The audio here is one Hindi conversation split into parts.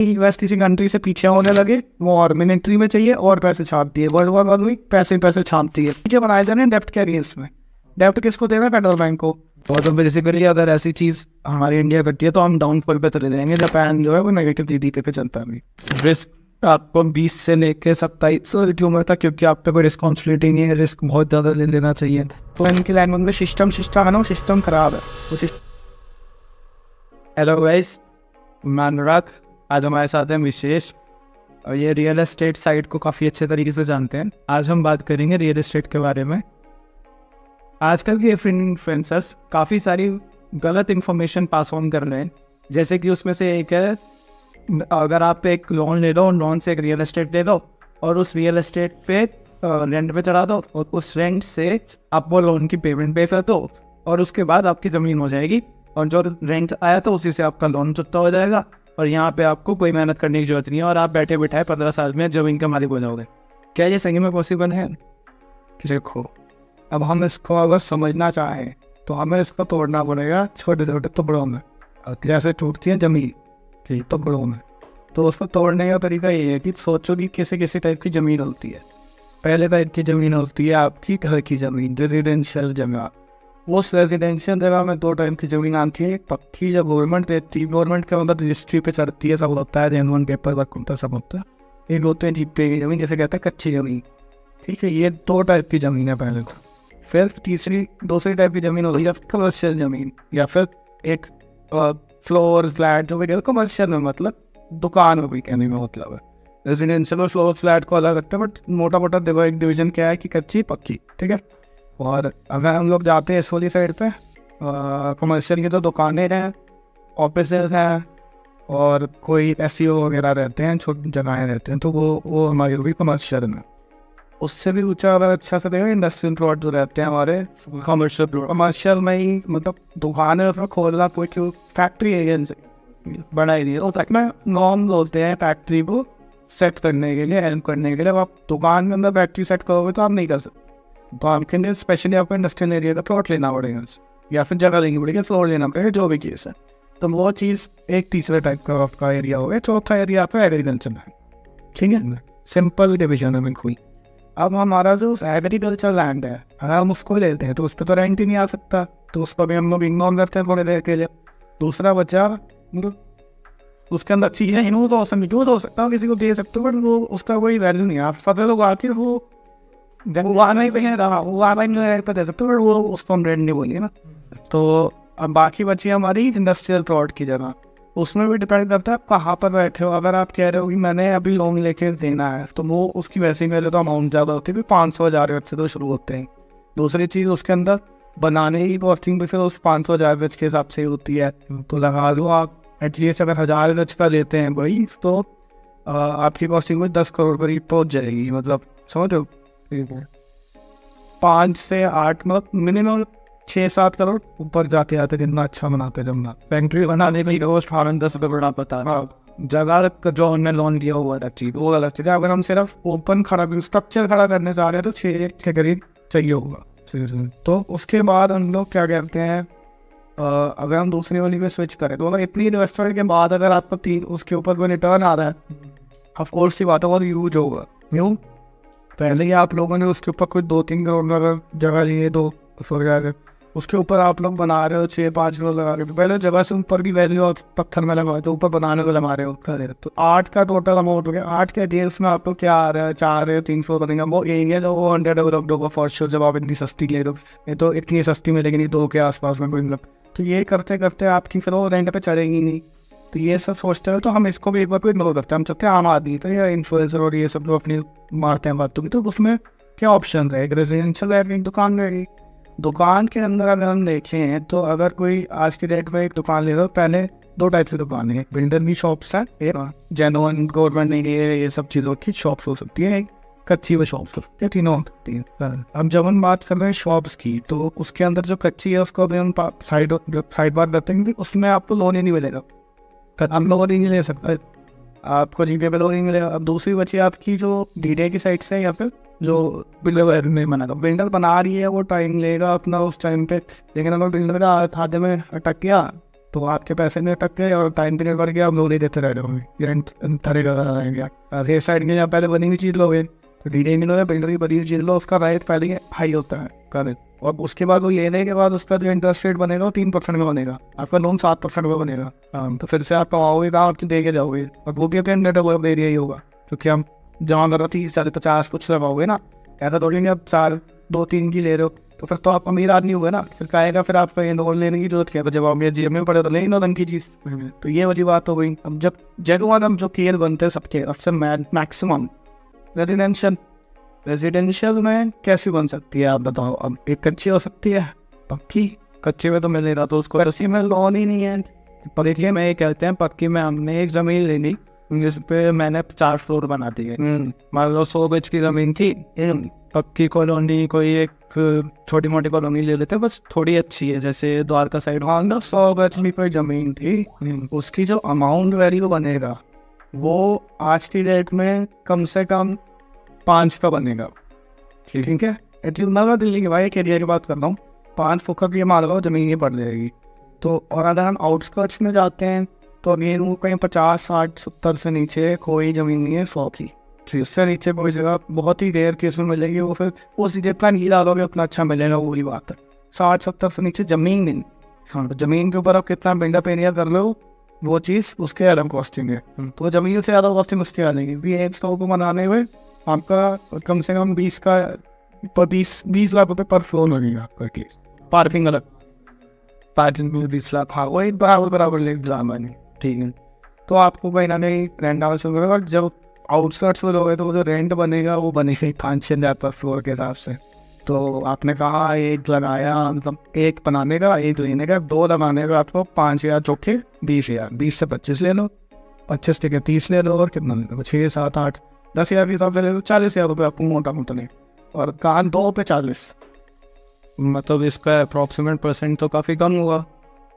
यूएस किसी कंट्री से पीछे होने लगे, वो और मिलिट्री में चाहिए और पैसे छापती है, वर्ल्ड वॉर वन हुई, पैसे पैसे छापती है, जो बनाए जा रहे हैं डेप्ट के अगेंस्ट में। डेप्ट किसको दे रहा है? फेडरल बैंक को। तो बेसिकली अगर ऐसी चीज़ हमारी इंडिया करती है तो हम डाउनफॉल पे चले जाएंगे। जापान जो है वो नेगेटिव जीडीपी पे चलता है। रिस्क आपको 20 से लेकर 27 की उम्र तक, क्योंकि आप पे कोई रिस्पॉन्सिबिलिटी नहीं है, रिस्क बहुत ज़्यादा ले लेना चाहिए। तो इनकी लैंग्वेज में सिस्टम है ना, सिस्टम खराब है वो। हेलो गाइस, मैं अनुराग। आज हमारे साथ हैं विशेष, और ये रियल एस्टेट साइट को काफ़ी अच्छे तरीके से जानते हैं। आज हम बात करेंगे रियल एस्टेट के बारे में। आजकल के इन्फ्लुएंसर्स काफ़ी सारी गलत इन्फॉर्मेशन पास ऑन कर रहे हैं। जैसे कि उसमें से एक है, अगर आप एक लोन ले लो, लोन से एक रियल एस्टेट ले लो और उस रियल एस्टेट पे रेंट पे चढ़ा दो, और उस रेंट से आप वो लोन की पेमेंट पे कर दो, और उसके बाद आपकी ज़मीन हो जाएगी, और जो रेंट आया तो उसी से आपका लोन चुकता हो जाएगा, और यहाँ पे आपको कोई मेहनत करने की जरूरत नहीं है, और आप बैठे बैठाए 15 साल में ज़मीन के मालिक हो जाओगे। क्या ये सही में पॉसिबल है? देखो, अब हम इसको अगर समझना चाहें तो हमें इसको तोड़ना पड़ेगा छोटे छोटे टुकड़ों में। जैसे टूटती है ज़मीन टुकड़ों में, तो उसको तोड़ने का तरीका ये है कि सोचो कि किसी किसी टाइप की ज़मीन होती है। पहले टाइप की ज़मीन होती है आपकी घर की ज़मीन, रेजिडेंशियल जगह। उस रेजिडेंशियल जगह में 2 टाइप की ज़मीन आती है। एक पक्की, जब गवर्नमेंट देती है, गवर्नमेंट के अंदर रजिस्ट्री पे चढ़ती है, सब होता है, जेनुअन पेपर वर्क होता है, सब होता है। एक होते हैं जीपे की ज़मीन, जैसे कहते हैं कच्ची ज़मीन। ठीक है, ये 2 टाइप की ज़मीन है पहले तो। फिर दूसरी टाइप की ज़मीन होती है कमर्शियल ज़मीन, या फिर एक फ्लोर फ्लैट जो भी कमर्शियल में, मतलब दुकान में भी कहने में मतलब है। रेजिडेंशियल और फ्लोर फ्लैट को अलग रखते हैं, बट मोटा मोटा देखो एक डिवीजन क्या है कि कच्ची पक्की। ठीक है, और अगर हम लोग जाते हैं इस वाली साइड पे, कमर्शियल की तो दुकानें हैं, ऑफिस हैं, और कोई एसईओ वगैरह रहते हैं, छोटी जगहें रहते हैं, तो वो हमारी होगी कमर्शियल में। उससे भी ऊँचा अगर अच्छा से देखो, इंडस्ट्रियल प्लॉट जो रहते हैं हमारे, कमर्शियल में ही, मतलब दुकान है खोलना, कोई क्यों फैक्ट्री एरिया से बड़ा एरिया, और तक में नॉर्म बोलते हैं फैक्ट्री को सेट करने के लिए, हेल्प करने के लिए। अब आप दुकान के अंदर फैक्ट्री सेट करोगे तो आप नहीं कर सकते, तो आपके लिए स्पेशली आपको इंडस्ट्रियल एरिया का प्लॉट लेना पड़ेगा, या फिर जगह लेनी पड़ेगी, फ्लोर लेना पड़ेगा, जो भी केस है। तो वो चीज़ एक तीसरे टाइप का आपका एरिया हो गया। चौथा एरिया आपका एग्रीकल्चर है। ठीक है, सिंपल डिविजन है बिल्कुल। अब हमारा जो एग्रीकल्चर लैंड है, अगर हम उसको लेते हैं तो उस पर तो रेंट ही नहीं आ सकता, तो उस पर भी हम लोग इग्नोर करते हैं थोड़ी देर के लिए। दूसरा बचा, मतलब उसके अंदर चीज़ें यूज हो सकता है, किसी को दे सकते हो, बट वो उसका कोई वैल्यू नहीं है। आप सब लोग आके वो वाना ही पे रहा, वो वाना ही दे सकते हो, बट वो उसको हम रेंट नहीं बोलिए ना। तो अब बाकी बची हमारी इंडस्ट्रियल प्लॉट की जगह। उसमें भी डिपेंड करता है आप कहाँ पर बैठे हो। अगर आप कह रहे हो कि मैंने अभी लोन लेके देना है, तो वो उसकी वैसे ही पहले तो अमाउंट ज़्यादा होती है, 500,000 से तो शुरू होते हैं। दूसरी चीज़, उसके अंदर बनाने की कॉस्टिंग भी फिर उस 500,000 के हिसाब से होती है। तो लगा लो आप एटलीस्ट अगर 1,000 का लेते हैं भाई, तो आपकी कॉस्टिंग में 10 करोड़ करीब पहुँच जाएगी। मतलब समझो, 5 से 8, मतलब मिनिमम 6-7 करोड़ ऊपर जाते आते, जितना अच्छा बनाते जमना। फैक्ट्री बनाने में रोज 10 करोड़ पता है। जगह जो हमने लोन लिया हुआ है वो अलग चीज़ है। अगर हम सिर्फ ओपन खड़ा स्ट्रक्चर खड़ा करने जा रहे हैं तो 6 के करीब चाहिए होगा। तो उसके बाद हम लोग क्या कहते हैं, अगर हम दूसरी वाली पे स्विच करें, तो अगर इतनी इन्वेस्टमेंट के बाद अगर आपको 3 उसके ऊपर कोई रिटर्न आ रहा है, ऑफकोर्स सी बात है, और यूज होगा। क्यों? पहले ही आप लोगों ने उसके ऊपर कोई 2-3 करोड़ अगर जगह लिए, तो उसके ऊपर आप लोग बना रहे हो 6-5 करोड़ लगा रहे हो, तो पहले जगह से ऊपर की वैल्यू और पत्थर में लगा, तो ऊपर बनाने को लगा रहे हो, तो 8 का टोटल अमाउंट हो गया। 8 के अगेंस्ट में आपको क्या आ रहा है, 400-300 बनेगा। वो एरिया जो वो अंडर डेवलप्ड होगा फॉर श्योर, जब आप इतनी सस्ती ले रहे हो। ये तो इतनी सस्ती मिलेगी नहीं, 2 के आसपास में कोई, मतलब। तो ये करते करते आपकी फिर वो रेंट पे चलेगी नहीं। तो ये सब सोचते हो, तो हम इसको भी एक बार कोई इग्नोर करते हैं। हम चाहते हैं आम आदमी तो, या इन्फ्लुएंसर और ये सब लोग अपनी मारते हैं बातों की, तो उसमें क्या ऑप्शन रहेगा? रेजिडेंशियल है, एक दुकान रहेगी। दुकान के अंदर अगर हम देखें तो अगर कोई आज की डेट में एक दुकान ले रहा हो, पहले 2 टाइप से दुकान है। बिल्डर की शॉप्स है, जेन्युइन गवर्नमेंट नहीं है, ये सब चीज़ों की शॉप्स हो सकती है। एक कच्ची वो शॉप्स हो सकती है, तीनों हो सकती है। अब जब हम बात कर रहे हैं शॉप्स की, तो उसके अंदर जो कच्ची है उसको हम साइड बात करते हैं कि उसमें आपको लोन ही नहीं मिलेगा, हम लोन ही नहीं ले सकते, आपको जीपे पे लोन ही मिलेगा। अब दूसरी बची आपकी जो डीडे की साइड से, या फिर जो बिल्डर में बना था, बिल्डर बना रही है, वो टाइम लेगा अपना उस टाइम पे। लेकिन अगर बिल्डर का हाथ में अटक गया, तो आपके पैसे नहीं अटक गए और टाइम पीरियड बढ़ गया, आप लोन नहीं देते रह रहे रेंट रहेंगे। रेट साइड में पहले बनी हुई चीज़ लोगे तो डीडे नहीं लो, बिल्डर की बनी हुई चीज़ लो, उसका रेट पहले हाई होता है करें, और उसके बाद वो लेने के बाद उसका जो इंटरेस्ट रेट बनेगा वो 3% में बनेगा, आपका लोन 7% में बनेगा। तो फिर से आप कमाओगे कहाँ, आप दे के जाओगे, और वो भी अपने नेट वर्क एरिया ही होगा, क्योंकि हम जमा करो 30, 40, 50 कुछ लगाओगे ना, ऐसा थोड़ी नहीं आप 4, 2, 3 की ले रहे हो, तो फिर तो आप अमीर आदमी हुए ना, फिर कहेगा फिर आपको ये लोन लेने की जरूरत क्या, तो जब आप मेरे जेब में पड़े तो ले लो रंग की चीज़। तो ये वाली बात हो गई। अब जब जेनुअन हम जो केयर बनते हैं सबके अक्सर मैक्सिमम रेजिडेंशियल में कैसी बन सकती है आप बताओ। अब एक कच्ची हो सकती है, पक्की कच्चे में तो मिलेगा, तो उसको कच्ची में लोन ही नहीं है। पर देखिए मैं ये कहते हैं पक्की में हमने एक ज़मीन ले ली जिस पे मैंने 4 फ्लोर बना दिए, मान लो 100 गज की ज़मीन थी, पक्की कॉलोनी कोई एक छोटी मोटी कॉलोनी ले लेते हैं, बस थोड़ी अच्छी है, जैसे द्वारका साइड, हाँ ना 100 गज में कोई ज़मीन थी, उसकी जो अमाउंट वैल्यू बनेगा वो आज की डेट में कम से कम 5 का बनेगा। ठीक है, इतना दिल्ली के भाई एक एरिया की बात कर रहा हूँ, 5 फुट की मान लो ज़मीन ही पड़ जाएगी। तो और अगर हम आउटस्कर्ट्स में जाते हैं तो अगेन वो कहीं 50, 60, 70 से नीचे कोई ज़मीन नहीं है 100 की, इससे नीचे कोई जगह बहुत ही रेयर केस में मिलेगी, वो फिर उस जितना नहीं डालोगे उतना अच्छा मिलेगा, वही बात है। 60, 70 से नीचे ज़मीन नहीं। हाँ, तो ज़मीन के ऊपर आप कितना बिल्डअप एरिया कर लो वो चीज़ उसके अलग कॉस्टिंग है, तो ज़मीन से ज़्यादा कॉस्टिंग उसकी आ जाएगी। एक 100 को बनाने हुए आपका कम से कम 20 लाख रुपये पर फ्लोर लगेगा आपका एटलीस्ट, पार्किंग अलग, पार्किंग में 20 लाख, हाँ वही बराबर ले एग्जाम है। ठीक है, तो आपको कहीं ना कहीं रेंट हाउस मिलेगा, जब आउटस्कर्ट्स में लोगे तो वो जो रेंट बनेगा वो बनेगा ही 5-6 पर फ्लोर के हिसाब से। तो आपने कहा एक लगाया, मतलब एक बनाने का, एक लेने का, 2 लगाने का आपको 5,000 चौके 20,000, 20 से 25 ले लो, 25 के 30 ले लो, और कितना ले लो 6, 7, 8, 10,000 के हिसाब से ले लो, 40,000 रुपये आपको मोटा मोटा नहीं, और कहाँ 2 पे 40, मतलब इसका अप्रॉक्सीमेट परसेंट तो काफ़ी कम हुआ।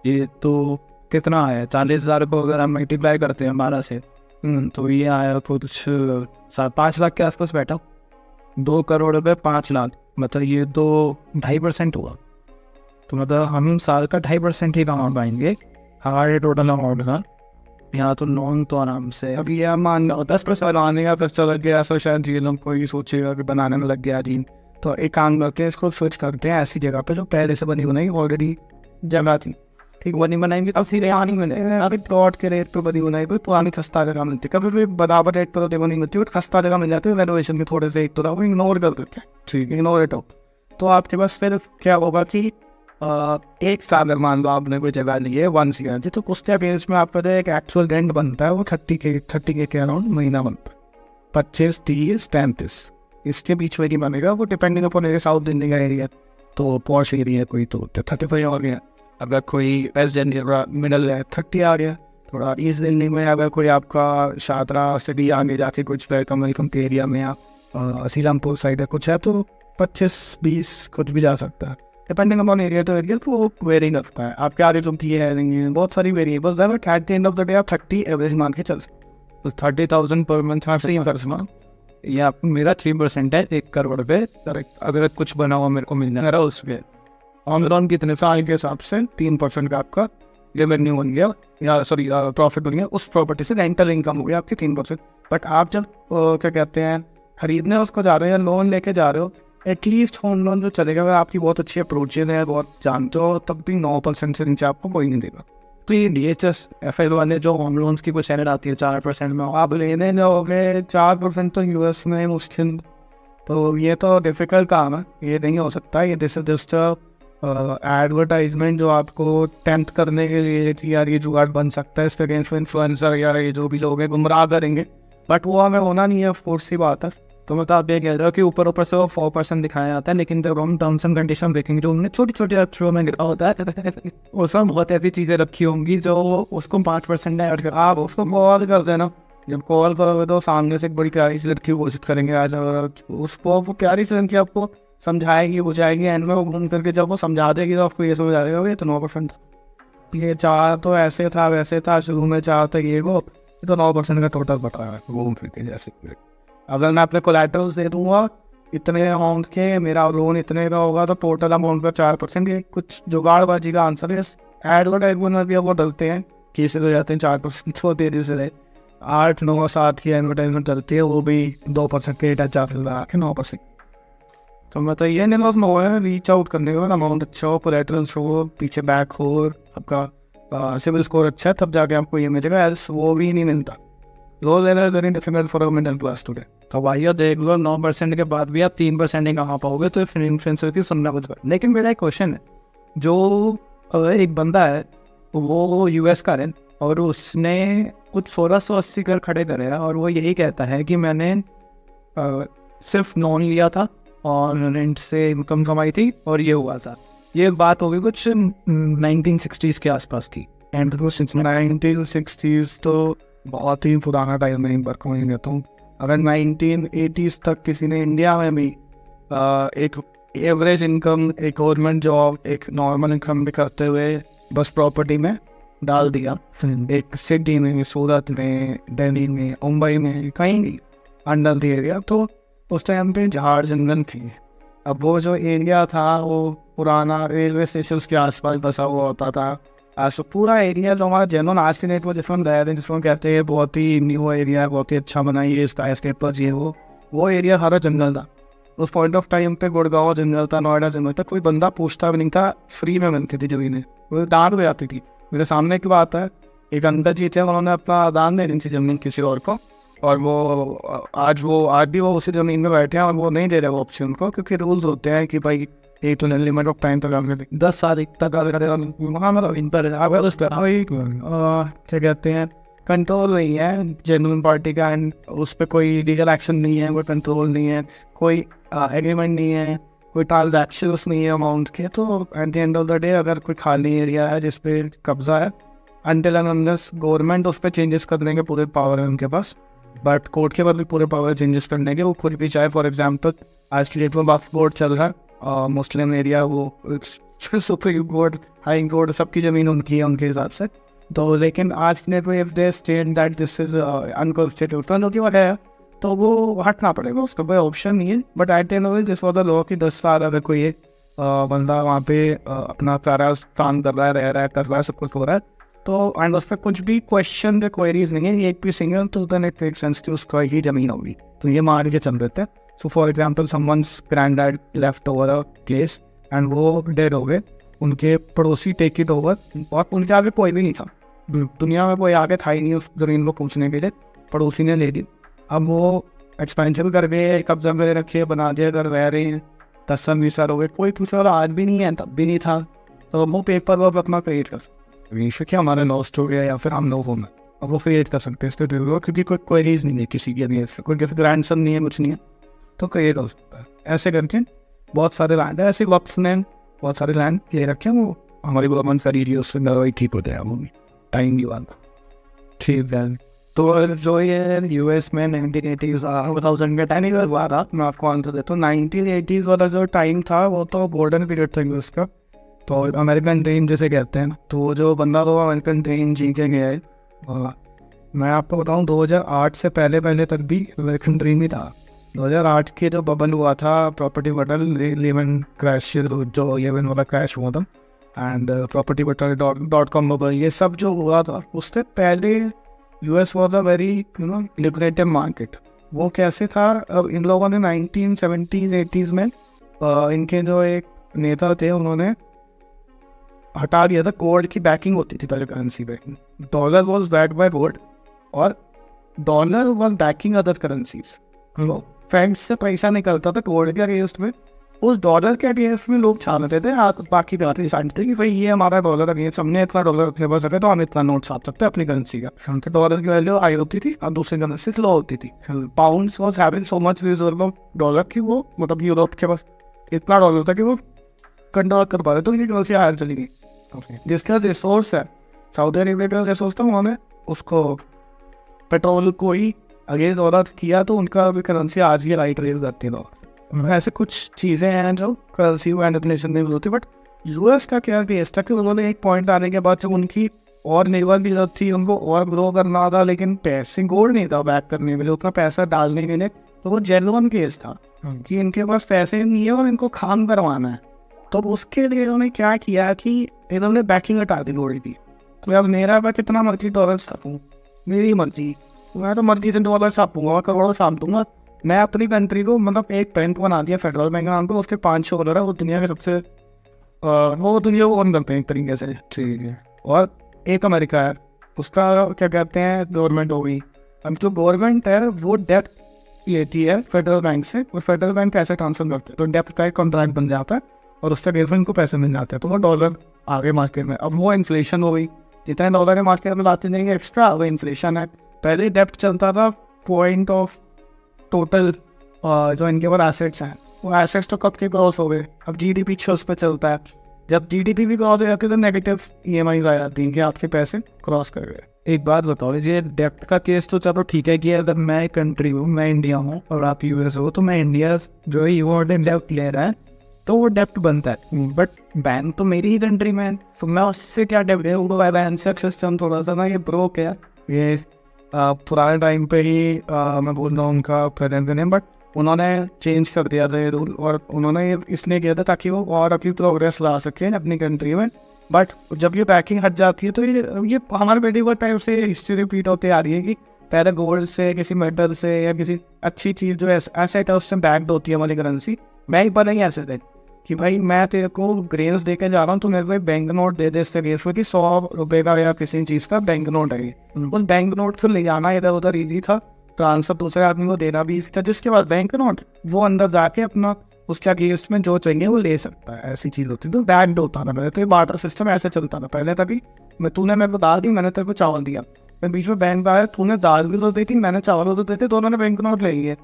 ये तो कितना आया 40,000 को अगर हम मल्टीप्लाई करते हैं 12 से, तो ये आया कुछ 5 लाख के आसपास बैठा, 2 करोड़ रुपये 5 लाख, मतलब ये तो 2.5% हुआ। तो मतलब हम साल का 2.5% ही कमा पाएंगे हमारे टोटल अमाउंट का। यहाँ तो लोन तो आराम से, अभी यह मान लो 10% आने का खर्चा लग गया, ऐसा शायद जी लोग कोई सोचेगा कि बनाने में लग गया जी, तो एक काम करके इसको स्विच करते हैं ऐसी जगह पे जो पहले से बनी बनाई ऑलरेडी जगह थी, ठीक बनी बनाएंगे, अब सीधे यहाँ नहीं मिलेगा, अभी प्लॉट के रेट पे बनी बनाई कोई पुरानी खस्ता जगह मिलती है, कभी भी बराबर रेट पर बनी मिलती है, खस्ता जगह मिल जाती है, रेनोवेशन के थोड़े से एक तो वो इग्नोर कर देते हैं, ठीक है इग्नोर इट हो। तो आपके पास सिर्फ क्या होगा कि एक साल अगर मान लो आपने कोई जगह ली है 1 CR जी, तो उसके अगेंस्ट में आपका जो एक एक्चुअल रेंट बनता है वो 30K के अराउंड महीना बनता है, 25, 30, 35 इसके बीच में ही बनेगा, वो डिपेंडिंग अपॉन साउथ दिल्ली का एरिया, तो पॉश एरिया कोई तो 35 हो गया, अगर कोई वेस्ट दिल्ली मिडल है 30 आ गया, थोड़ा ईस्ट दिल्ली में अगर कोई आपका शादरा सिटी आगे जाके कुछ वेलकम के एरिया में आप सीलमपुर साइड है कुछ है तो 25-20 कुछ भी जा सकता है, डिपेंडिंग अपॉन एरिया तो एरिया, तो वो वेरी करता है। आपके आगे जो की है बहुत सारी वेरिएबल्स है, but at the end of the day आप 30 एवरेज मान के चल सकते, तो 30,000 पर मंथ आपसे करना, ये आप मेरा 3% है 1 करोड़ रुपये, अगर कुछ बना हुआ मेरे को मिल जाएगा उस पर ऑन लोन कितने साल के हिसाब से 3% का आपका रेवेन्यू बन गया, या सॉरी प्रॉफिट बन गया, उस प्रॉपर्टी से रेंटल इनकम हो गया आपकी 3%। बट आप जब क्या कहते हैं खरीदने उसको जा रहे हो या लोन लेके जा रहे हो, एटलीस्ट होम लोन जो चलेगा अगर आपकी बहुत अच्छी अप्रोचेज है, बहुत जानते हो, तब भी 9% से नीचे आपको कोई नहीं देगा। तो ये DHS FL वाले जो होम लोन्स की कोई सैलरी आती है 4% में, आप लेने जाओगे 4% तो US में मुश्किल, तो ये तो डिफ़िकल्ट काम है, ये नहीं हो सकता। ये दिस इज जस्ट एडवर्टाइजमेंट जो आपको टेम्प्ट करने के लिए कि यार ये जुगाड़ बन सकता है, इसके अगेंस्ट इन्फ्लुएंसर या ये जो भी लोग हैं गुमराह करेंगे, बट वो हमें होना नहीं है, ऑफकोर्स सी बात है। तो मैं तो आप ये कह रहे हो कि ऊपर से वो 4% दिखाया जाता है, लेकिन जब हम टर्म्स एंड कंडीशन देखेंगे जो उन्होंने छोटी छोटी अक्षरों में लिखा होता है उसमें बहुत ऐसी चीज़ें रखी होंगी जो उसको 5% ऐड कर, आप उसको कॉल कर देना, जब कॉल करोगे तो सामने से एक बड़ी क्यारी से लड़की घोषित करेंगे आज, उसको वो क्यारी से लड़की आपको समझाएगी बुझाएगी, एंड में वो घूम करके जब वो समझा देगी तो आपको ये समझा देगा ये तो 9%, ये 4 तो ऐसे था वैसे था, शुरू में 4 था ये तो 9% का टोटल बता रहा है घूम फिर के। जैसे अगर मैं अपने कोलैटरल्स दे दूंगा इतने अमाउंट के, मेरा लोन इतने का होगा, तो टोटल अमाउंट का 4%, ये कुछ जुगाड़बाजी का आंसर है, एडवर्टाइजमेंट में भी अब वो डलते हैं, केसेस हो जाते हैं 4% तो तेजी से 8-9-7 की एडवर्टाइजमेंट डलती है, वो भी 2% के टच आ रहा है 9%। तो मैं तो ये नहीं में हुआ है रीच आउट करने का, अमाउंट अच्छा हो, कोलेटरल्स हो, पीछे बैक हो, आपका सिविल स्कोर अच्छा है, तब जाके आपको ये मिलेगा, एल्स वो भी नहीं मिलता। लो लेना very difficult for a middle class today. तो भाई देख लो 9% के बाद भी आप 3% ही कमा पाओगे, तो इन्फ्लुएंसर की सुनना कुछ। लेकिन मेरा एक क्वेश्चन है, जो एक बंदा है वो यूएस का है और उसने कुछ 1680 कर खड़े करे हैं और वो यही कहता है कि मैंने सिर्फ लोन लिया था और रेंट से इनकम कमाई थी और ये हुआ था। ये बात होगी कुछ 1960s के आसपास की। एंड 1960s तो बहुत ही पुराना टाइम है, वर्क में रहता हूँ। अगर 1980s तक किसी ने इंडिया में भी एक एवरेज इनकम, एक गवर्नमेंट जॉब, एक नॉर्मल इनकम भी करते हुए बस प्रॉपर्टी में डाल दिया, एक सिटी में, सूरत में, दिल्ली में, मुंबई में, कहीं भी अंडर द एरिया, तो उस टाइम पे झाड़ जंगल थे। अब वो जो एरिया था वो पुराना रेलवे स्टेशन के आसपास बसा हुआ होता था। आज तो पूरा एरिया जो हमारा जनरल आज के नेट में जिसमें गए थे, जिसको कहते हैं बहुत ही न्यू एरिया है, बहुत ही अच्छा बनाई स्काई स्केपर जी, वो एरिया सारा जंगल था। उस पॉइंट ऑफ टाइम पे गुड़गांव जंगल था, नोएडा जंगल था, कोई बंदा पूछता भी नहीं था, फ्री में मिलती थी जमीनें, वो दान हो जाती थी। मेरे सामने की बात है, एक अंकल जी थे, उन्होंने अपना दान दे दी थी जमीन किसी और को, और वो आज भी वो उसी ज़मीन में बैठे हैं और वो नहीं दे रहे वो ऑप्शन को, क्योंकि रूल्स होते हैं कि भाई एक तो लिमिट ऑफ टाइम तक आगे 10 साल तक वहाँ मतलब इन पर क्या कहते हैं कंट्रोल नहीं है जेन्युइन पार्टी का, एंड उस पर कोई लीगल एक्शन नहीं है, कोई कंट्रोल नहीं है, कोई एग्रीमेंट नहीं है, कोई ट्रांजैक्शन नहीं है अमाउंट के। तो at the end of the day अगर कोई खाली एरिया है जिस पे कब्जा है, अनटिल एंड अनलेस गवर्नमेंट उस पर चेंजेस करने के पूरे पावर है उनके पास, बट कोर्ट के बाद भी पूरे पावर चेंजेस करने के वो खुद भी चाहे। फॉर एग्जाम्पल आज स्टेट में वक्फ बोर्ड चल रहा है, मुस्लिम एरिया, वो सुप्रीम कोर्ट, हाई कोर्ट, सबकी ज़मीन उनकी है उनके हिसाब से। तो लेकिन आज स्टेट में if they state that this is unconstitutional की वजह है, तो वो हटना पड़ेगा, उसका कोई ऑप्शन नहीं है। But I tell this was the law कि 10 साल अगर कोई बंदा वहाँ पे अपना सारा काम कर रहा है, रह रहा है, कर रहा है, सब कुछ हो रहा है, तो एंड उस पर कुछ भी क्वेश्चन या क्वेरीज नहीं है, एक भी सिंगल, तो देन इट मेक सेंस कि उसका ही जमीन होगी, तो ये मान के चल देते हैं। So for example someone's granddad left over a place and वो डेड हो गए, उनके पड़ोसी टेक इट ओवर, और उनके आगे कोई भी नहीं था, दुनिया में कोई आगे था ही नहीं उस जमीन को पूछने के लिए, पड़ोसी ने ले ली। अब वो एक्सपेंशन कर गए, कब्जा में रखे, बना दिया, कर रह रहे हैं, 10-20 साल हो गए, कोई पूछने वाला आज भी नहीं है, तब भी नहीं था, तो वो पेपर वर्क अपना क्रिएट कर क्या हमारा लॉस्ट हो गया या फिर हम लोग होना, अब वो क्रिएट कर सकते हैं क्योंकि कोई क्वेरीज नहीं है किसी के लिए, कोई किसी ग्रैंड सन नहीं है, कुछ नहीं है, तो क्रिएट हो सकता है। ऐसे करके बहुत सारे लैंड है, ऐसे वक्त ने बहुत सारे लैंड ले रखे हैं, वो हमारी गवर्नमेंट करी रही है, उससे दवाई ठीक हो जाए, वो भी टाइम की बात ठीक है। तो जो ये यूएस में 1980s 2000 का टाइम हुआ था, मैं आपको आंसर देता हूँ। 1980s वाला जो टाइम था वो तो गोल्डन पीरियड था यूएस का, तो अमेरिकन ड्रीम जिसे कहते हैं, तो जो बंदा तो अमेरिकन ड्रीम जी के गया है, मैं आपको बताऊं 2008 से पहले तक भी अमेरिकन ड्रीम ही था। 2008 के जो बबल हुआ था, प्रॉपर्टी बटल, लेमन क्रैश, जो लेमन वाला क्रैश हुआ था, एंड प्रॉपर्टी बटल .com बबल, ये सब जो हुआ था, उससे पहले US was a very लिक्रेटिव market. वो कैसे था, अब इन लोगों ने 1970s 80s में इनके जो एक नेता थे, उन्होंने हटा दिया था, गोल्ड की बैकिंग होती थी पहले करेंसी पे, dollar was backed by gold और dollar was backing other currencies. Friends से पैसा निकलता था गोल्ड के अगेंस्ट में, उस डॉलर के अगेंस्ट में लोग छापते थे, बाकी बात डिसाइड थे कि भाई ये हमारा डॉलर अगेंस्ट, हमने इतना डॉलर अपने पास रखे तो हम इतना नोट छाप सकते हैं अपनी करेंसी का। उनके डॉलर की वैल्यू हाई होती थी और दूसरी करेंसी लो होती थी। Pounds was having so much reserve of dollar की वो मतलब यूरोप के पास इतना डॉलर था कि वो कंट्रोल कर पा रहे, तो ये करेंसी हायर चली गई। जिसका रिसोर्स है सऊदी अरेबिया का रिसोर्स था, उन्होंने उसको पेट्रोल को ही अगेंस्ट डॉलर किया, तो उनका भी करेंसी आज ही राइट रेज करती है। ऐसे कुछ चीज़ें हैं जो करेंसी मैनिपुलेशन नहीं होती। बट यूएस का क्या केस था कि उन्होंने एक पॉइंट आने के बाद जब उनकी और नेवर भी जरूरत थी, उनको और ग्रो करना था, लेकिन पैसे गोल्ड नहीं था बैक करने के लिए, उतना पैसा डालने के लिए, तो वो जेन्युइन केस था कि इनके पास पैसे नहीं है और इनको खान करवाना है, तो उसके लिए इन्होंने क्या किया कि इन्होंने बैकिंग हटा दी गोल्ड की। तो अब मेरा मैं कितना मर्जी डॉलर छापूँ, मेरी मर्जी, मैं तो मर्जी से डॉलर छापूंगा, करोड़ों छाप दूंगा। मैं अपनी कंट्री को मतलब एक बैंक बना दिया फेडरल बैंक नाम पे, उसके 500 करोड़ है, वो दुनिया के सबसे वो दुनिया को ओन करते हैं एक तरीके से। ठीक है। और एक अमेरिका है, उसका क्या कहते हैं गवर्नमेंट हो गई। अब जो गवर्नमेंट है वो डेप्ट लेती है फेडरल बैंक से, और फेडरल बैंक पैसे ट्रांसफर करते हैं, तो डेप्ट का एक कॉन्ट्रैक्ट बन जाता है और उससे गर्लफ्रेंड को पैसे मिल जाते हैं, तो वो डॉलर आ गए मार्केट में। अब वो इन्फ्लेशन हो गई, जितने डॉलर है मार्केट में लाते जाएंगे एक्स्ट्रा, वो इन्फ्लेशन है। पहले डेप्ट चलता था पॉइंट ऑफ टोटल जो इनके पास एसेट्स हैं, वो एसेट्स तो कब के क्रॉस हो गए, अब जीडीपी उस पर चलता है। जब जीडीपी भी क्रॉस हो जाती है तो नेगेटिव ईएमआई आ जाती है कि आपके पैसे क्रॉस कर गए। एक बात बताओ, ये डेप्ट का केस तो चलो ठीक है कि अगर मैं कंट्री हूँ, मैं इंडिया हूँ और आप यूएस हो, तो मैं इंडिया जो है यूआर डेप्ट ले रहा है तो वो डेप्ट बनता है। बट बैंक तो मेरी ही कंट्री में है, तो मैं उससे क्या डेप्ट है, वो बैंक से सिस्टम थोड़ा सा ना ये ब्रोक है। ये पुराने टाइम पे ही मैं बोल रहा हूँ उनका प्रेजेंट नहीं, बट उन्होंने चेंज कर दिया था ये रूल, और उन्होंने ये इसलिए किया था ताकि वो और अपनी प्रोग्रेस ला सकें अपनी कंट्री में। बट जब ये पैकिंग हट जाती है तो ये हमारे मेडिकल टाइम से हिस्ट्री रिपीट होती आ रही है कि पहले गोल्ड से, किसी मेटल से या किसी अच्छी चीज़ जो एसेट है उससे बैक्ड होती है हमारी करेंसी। मैं ही पर नहीं ऐसे थे कि भाई मैं तेरे को ग्रेन्स दे के जा रहा हूँ, तो मेरे को एक बैंक नोट दे दे इससे ग्रेन्स में कि 100 रुपये का या किसी चीज़ का बैंक नोट है। उस बैंक नोट को ले जाना इधर उधर ईजी था, ट्रांसफर दूसरे आदमी को देना भी ईजी था। जिसके पास बैंक नोट, वो अंदर जाके अपना उसके अगेंस्ट में जो चाहिए वो ले सकता है, ऐसी चीज़ होती। तो बैक्ड होता था पहले, तो ये बार्टर सिस्टम ऐसे चलता था पहले। तभी तूने मेरे को दाल दी, मैंने तेरे को चावल दिया, मैं बीच में बैंक आया, तूने दाल भी तो दी थी, मैंने चावल तो देते, दोनों ने बैंक नोट ले लिए।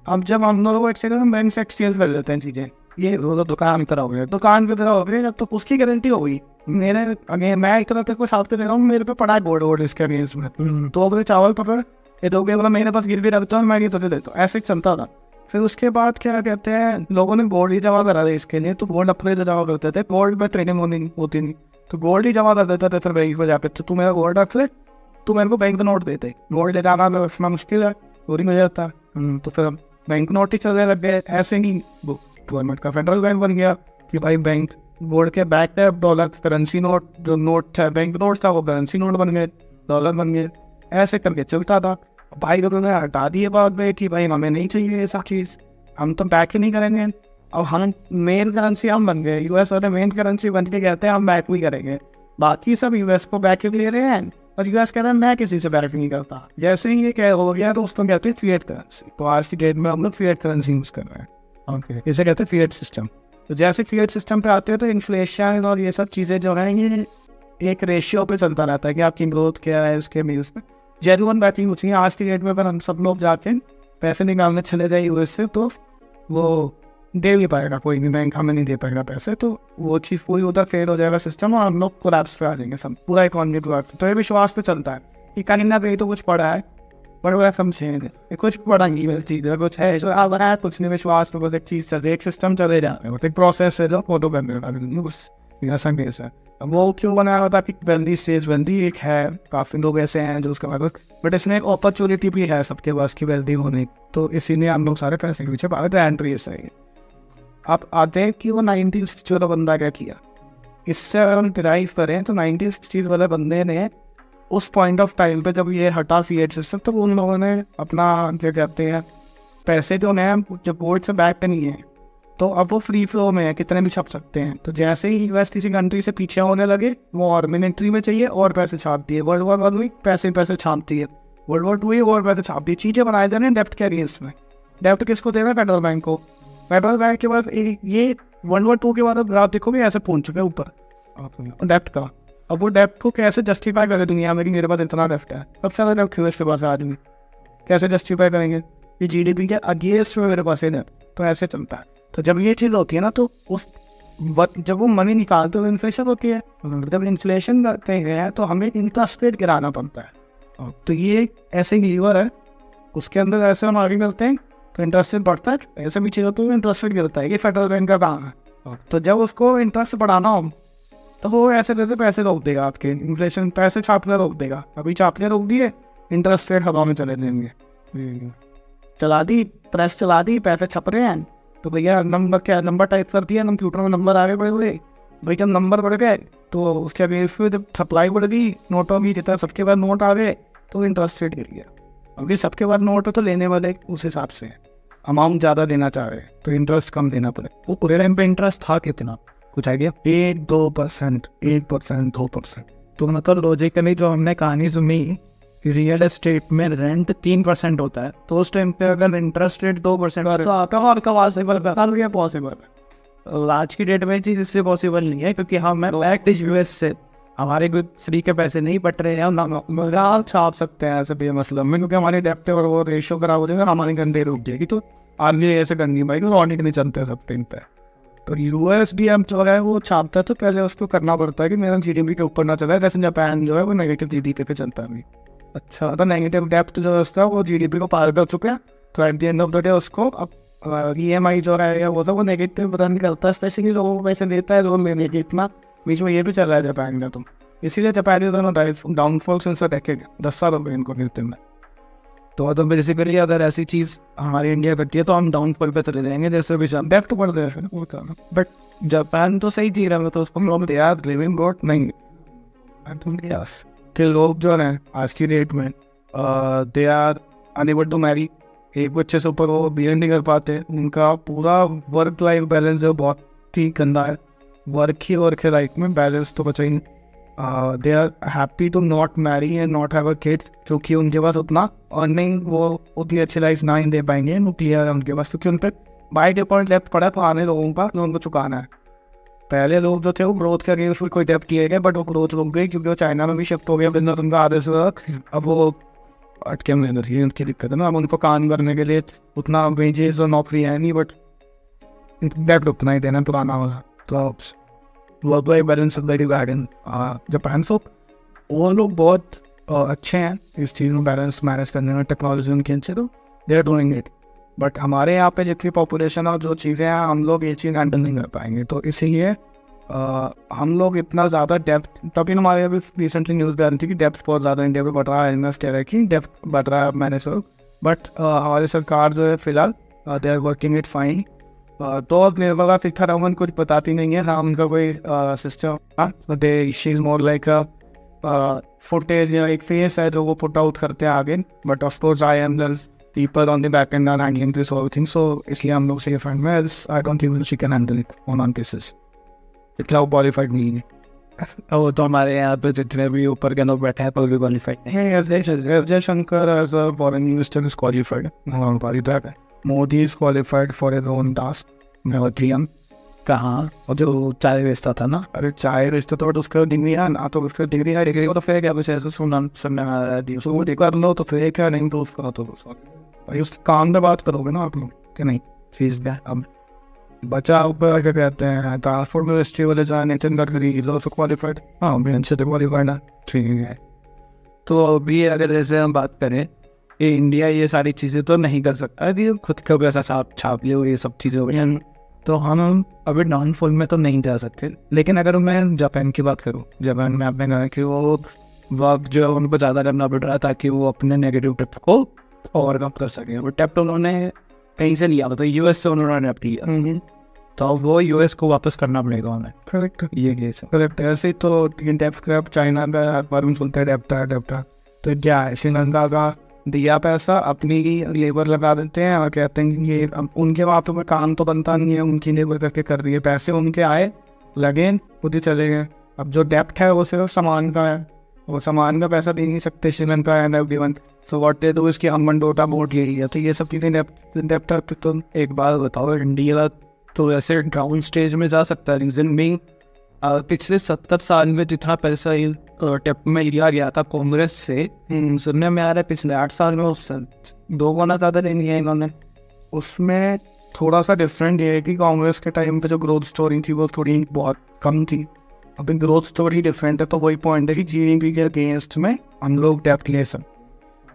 अब जब हम दोनों को एक्सचेंज हम बैंक से एक्सचेंज कर लेते हैं चीज़ें, ये दुकान की तरह हो गया, दुकान की तरह हो गया। जब तो उसकी गारंटी हो गई, मेरे अगेन मैं एक तरह तेरे को साथ दे रहा हूँ, मेरे पे पड़ा है बोर्ड वोर्ड इसके अगेंस्ट में, तो अगर चावल पकड़ ये तो मतलब मेरे पास गिरवी रखता हूँ, मैं ये तुझे देता हूँ, ऐसे चलता था। फिर उसके बाद क्या कहते हैं, लोगों ने गोल्ड ही जमा करा था इसके लिए, तो गोल्ड अपने जमा करते थे, गोल्ड में ट्रेनिंग होती नहीं, तो गोल्ड ही जमा कर देते थे फिर बैंक में जाकर। तो तू मेरा गोल्ड रख ले, तू मेरे को बैंक नोट देते, गोल्ड ले जाना रखना मुश्किल है, चोरी मिल जाता है। तो फिर बैंक नोट ही चलने लग गए। ऐसे ही गवर्नमेंट का फेडरल बैंक बन गया कि भाई बैंक गोल्ड के बैक है डॉलर करेंसी नोट, जो नोट था बैंक नोट था वो करेंसी नोट बन गए, डॉलर बन गए, ऐसे करके चलता था। भाई लोगों ने हटा दिए बाद में कि भाई हमें नहीं चाहिए ऐसा चीज़, हम तो बैक ही नहीं करेंगे। अब हम मेन करेंसी हम बन गए, यूएस वाले मेन करेंसी बन के कहते हैं हम बैक भी करेंगे, बाकी सब यूएस को बैक ले रहे हैं, और यूएस कहता है मैं किसी से बैक नहीं करता। जैसे ही ये क्या हो गया तो उसको कहते हैं फिएट करेंसी। तो आज की डेट में हम लोग फिएट करेंसी यूज़ कर रहे हैं, ओके, इसे कहते हैं फिएट सिस्टम। तो जैसे फिएट सिस्टम पे आते हैं तो इन्फ्लेशन और ये सब चीज़ें जो हैं ये एक रेशियो पे चलता रहता है कि आपकी ग्रोथ क्या है, इसके बेस में जेन्युइन बैकिंग होती है। आज की डेट में अगर हम सब लोग जाके पैसे निकालने चले जाए यूएस से, तो वो दे नहीं पाएगा, कोई भी बैंक हमें नहीं दे पाएगा पैसे, तो वो चीज़ पूरी उधर फेल हो जाएगा सिस्टम, और हम लोग कोलैप्स पे आ जाएंगे सब, पूरा इकॉनमी कोलैप्स। तो ये विश्वास तो चलता है कि कहीं ना कहीं तो कुछ पड़ा है, बड़े बड़ा समझेंगे कुछ पड़ा नहीं चीज़ है, कुछ है जो आ रहा है, कुछ नहीं विश्वास, तो बस एक चीज़ चल रही है, एक सिस्टम चले जा रहे हैं, एक प्रोसेस है जो फोटो करने का, बस ऐसा केस है। अब वो क्यों बनाया होता कि वेल्दी स्टेज वेल्दी एक है, काफ़ी लोग ऐसे हैं जो उसके पास, बट इसमें एक अपॉर्चुनिटी भी है सबके पास की वेल्दी होने, तो इसीलिए हम लोग सारे पैसे के पीछे भागते हैं। एंट्री ऐसा ही। आप आते हैं कि वो 1960 वाला बंदा क्या किया, इससे अगर हम डिराइव करें तो 1960 वाले बंदे ने उस पॉइंट ऑफ टाइम पे जब ये हटा फिएट सिस्टम, तो उन लोगों ने अपना क्या कहते हैं पैसे जो हैं जब बोर्ड से बैक नहीं है, तो अब वो फ्री फ्लो में है, कितने भी छप सकते हैं। तो जैसे ही यूएस किसी कंट्री से पीछे होने लगे, वो और मिलिट्री में चाहिए और पैसे छापती है, वर्ल्ड वॉर 1 हुई पैसे छापती है, वर्ल्ड वॉर 2 हुई और पैसे छापती है, चीज़ें बनाए जा रहे हैं डेप्ट के अगेंस्ट में। डेप्ट किसको देना है? फेडरल बैंक को। फेडरल बैंक के बाद ये वर्ल्ड वॉर 2 के बाद अब आप देखोगे ऐसे पहुंच चुके हैं ऊपर डेप्ट का। अब वो डेप्ट को कैसे जस्टिफाई करें दुनिया में कि मेरे पास इतना डेप्ट है, सबसे ज़्यादा डेप्ट यूएस के पास आदमी कैसे जस्टिफाई करेंगे कि जीडीपी के अगेंस्ट में मेरे पास है डेप्ट, तो ऐसे चलता है। तो जब ये चीज़ होती है ना, तो उस जब वो मनी निकालते हो इन्फ्लेशन होती है, जब इन्फ्लेशन करते हैं तो हमें इंटरेस्ट रेट गिराना पड़ता है। तो ये ऐसे लीवर है, उसके अंदर ऐसे हम आगे करते हैं तो इंटरेस्ट रेट बढ़ता है, ऐसे भी चीज़ होती है इंटरेस्ट रेट गिरता है, ये फेडरल बैंक का काम है। तो जब उसको इंटरेस्ट बढ़ाना हो तो वो ऐसे करके पैसे रोक देगा, आपके इन्फ्लेशन पैसे छापने रोक देगा। अभी छापने रोक दिए, इंटरेस्ट रेट हवा में चले जाएंगे, चला दी प्रेस चला दी, पैसे छप रहे हैं, तो भैया नंबर क्या नंबर टाइप कर दिया, कंप्यूटर में नंबर आगे बढ़े हुए भाई। जब नंबर बढ़ गए तो उसके अगेंस्ट में जब सप्लाई बढ़ गई नोटों की, जितना सबके पास नोट आ गए तो इंटरेस्ट रेट गिर गया। अभी सबके पास नोट है तो लेने वाले उस हिसाब से अमाउंट ज़्यादा देना चाह रहे हैं तो इंटरेस्ट कम देना पड़े। वो पूरे टाइम पे इंटरेस्ट था कितना, कुछ आइडिया? 1-2%, 1%, 2%। तो मतलब लॉजिकली जो हमने कहानी सुनी, रियल एस्टेट में रेंट 3% होता है, तो उस टाइम पे अगर इंटरेस्ट रेट 2% तो आपका और का पॉसिबल है। आज की डेट में चीज़ इससे पॉसिबल नहीं है, क्योंकि हम बैक यूएस से हमारे कोई फ्री के पैसे नहीं बट रहे हैं। मजाक छाप सकते हैं ऐसे भी मतलब में, क्योंकि हमारे डेप्ट और वो रेशो खराब हो जाएगा, हमारी घंटे रुक जाएगी। तो आदमी ऐसे करनी भाई, तो ऑडिट नहीं चलते सब पे पे। तो यूएसडी चल रहा है वो छापता है, तो पहले उसको करना पड़ता है कि मेरा जीडीपी के ऊपर ना चला है। जैसे जापान जो है वो नेगेटिव जीडीपी पे चलता है अभी। अच्छा, तो नेगेटिव डेप्थ जो है वो जीडीपी को पार कर चुके हैं, तो at the end of the day उसको अब ईएमआई जो है वो नेगेटिव रन करता है, स्पेशली लोगों को पैसे देता है लोन लेने के। इतना बीच में ये भी चल रहा है जापान में, तो इसीलिए जापानी दोनों डाउनफॉल से देखेंगे 10 साल हो गए इनको गिरते में। तो बेसिकली अगर ऐसी चीज़ हमारी इंडिया करती है तो हम डाउनफॉल पे चले जाएंगे, जैसे भी डेप्थ बढ़ रहे। बट जापान तो सही जी रहा है, तो उसको लोग दे आर लिविंग गुड नहीं कि लोग जो है आज की डेट में they are unable to marry. एक बच्चे से ऊपर वो बियर नहीं कर पाते। उनका पूरा वर्क लाइफ बैलेंस जो बहुत ही गंदा है, वर्क ही लाइफ में बैलेंस तो बचा ही। They are happy to not marry and not have a kids, क्योंकि उनके पास उतना अर्निंग वो उतनी अच्छी लाइफ ना ही दे पाएंगे क्लियर है उनके पास, क्योंकि उन पर बाई डिफॉल्ट डेप्थ पड़ा तो आने लोगों का जो उनको चुकाना है। पहले लोग जो थे वो ग्रोथ के अगेंस्ट कोई डेप्थ किए गए, बट वो ग्रोथ रुक गई क्योंकि वो चाइना में भी शिफ्ट हो गया बिजनेस उनका आधे से। अब वो अटके में रही है, उनकी दिक्कत है ना। अब उनको काम करने के लिए उतना वेजेस और नौकरी है नहीं, बट डेप्थ उतना ही देना पुराना वाला। तो work life balance garden Japan से वो लोग बहुत अच्छे हैं इस चीज़ में, बैलेंस मैनेज करने में, टेक्नोलॉजी उनके अच्छे, तो they are doing it. But हमारे यहाँ पे जितनी पॉपुलेशन और जो चीज़ें हैं हम लोग ये चीज़ हैंडल नहीं कर पाएंगे। तो इसीलिए हम लोग इतना ज़्यादा डेप्थ, तभी हमारे अभी रिसेंटली न्यूज़ आ रही थी कि डेप्थ बहुत ज़्यादा इंडिया में बढ़ रहा है। इन्वेस्ट कह रहे हैं कि डेप्थ बढ़ रहा है मैंने सर, बट हमारी सरकार जो है फिलहाल they are working it fine. तो निर्मला सीतारमन कुछ बताती नहीं है ना उनका कोई system. They she is more like footage या एक फेस है जो वो पुट आउट करते हैं आगे, but of course I am the people on the back end are handling this whole thing, so इसलिए हम लोग safe and well, I don't think she can handle it on cases. इतना qualified नहीं है। वो तो हमारे यहाँ पे जितने भी ऊपर के लोग बैठे हैं तो भी क्वालिफाइड नहीं है। S Jaishankar as a foreign minister is qualified, Modi is qualified for his own task. PM कहाँ, और जो चाय बेचता था ना, अरे चाय बेचता तो उसका डिग्री है ना, तो उसका डिग्री है, डिग्री को तो फेक है। बस ऐसे सुनना सुनने में आ रहा है, उसको वो कर लो तो फेक है, नहीं तो उसका तो भाई उस काम में बात करोगे ना आप लोग कि नहीं फीस दे। अब बचा ऊपर क्या कहते हैं ट्रांसपोर्ट मिनिस्ट्री वाले जहाँ नितिन गडकरी क्वालिफाइड, हाँ मैं अच्छे तो क्वालिफाइड है, ठीक है। तो अभी अगर जैसे हम बात करें कि इंडिया ये सारी चीज़ें तो नहीं कर सकता, अभी खुद का भी ऐसा छाप लियो ये सब चीज़ें हो गई, तो हम अभी डाउनफॉल में तो नहीं जा सकते। लेकिन अगर मैं जापान की बात करूँ, जापान में आपने कहा कि वो वर्क जो है उनको ज़्यादा करना पड़ रहा है ताकि वो अपने नेगेटिव टिप को ओवरकम कर सकें। वो टेप उन्होंने कहीं से लिया, मतलब यूएस से उन्होंने टेप लिया, तो वो यूएस को वापस करना पड़ेगा उन्हें। करेक्ट, ये केस है। करेक्ट। ऐसे ही तो टेप क्रैप चाइना का बार में सुनते हैं डेप्टा, तो क्या है श्रीलंका का दिया पैसा अपनी लेबर लगा देते हैं और कहते हैं कि ये उनके वहाँ में काम तो बनता नहीं है, उनकी लेबर करके कर रही है, पैसे उनके आए लगे खुद ही चले गए। अब जो डेप्ट है वो सिर्फ सामान का है, वो सामान का पैसा दे नहीं सकते Sri Lanka and everyone. So what they do इसकी अमन डोटा बोर्ड यही है। तो ये सब चीज़ें डेप्ट है। तो एक बात बताओ, इंडिया तो ऐसे डाउन स्टेज में जा सकता है, रीजन भी पिछले 70 साल में जितना पैसा टेप में लिया गया था कांग्रेस से, सुनने में आ रहा है पिछले 8 साल में उससे 2 गुना ज़्यादा नहीं लिया इन्होंने। उसमें थोड़ा सा डिफरेंट ये है कि कांग्रेस के टाइम पे जो ग्रोथ स्टोरी थी वो थोड़ी बहुत कम थी, अभी ग्रोथ स्टोरी डिफरेंट है। तो वही पॉइंट है कि जीडीपी के अगेंस्ट में हम लोग डेप्ट ले सकते।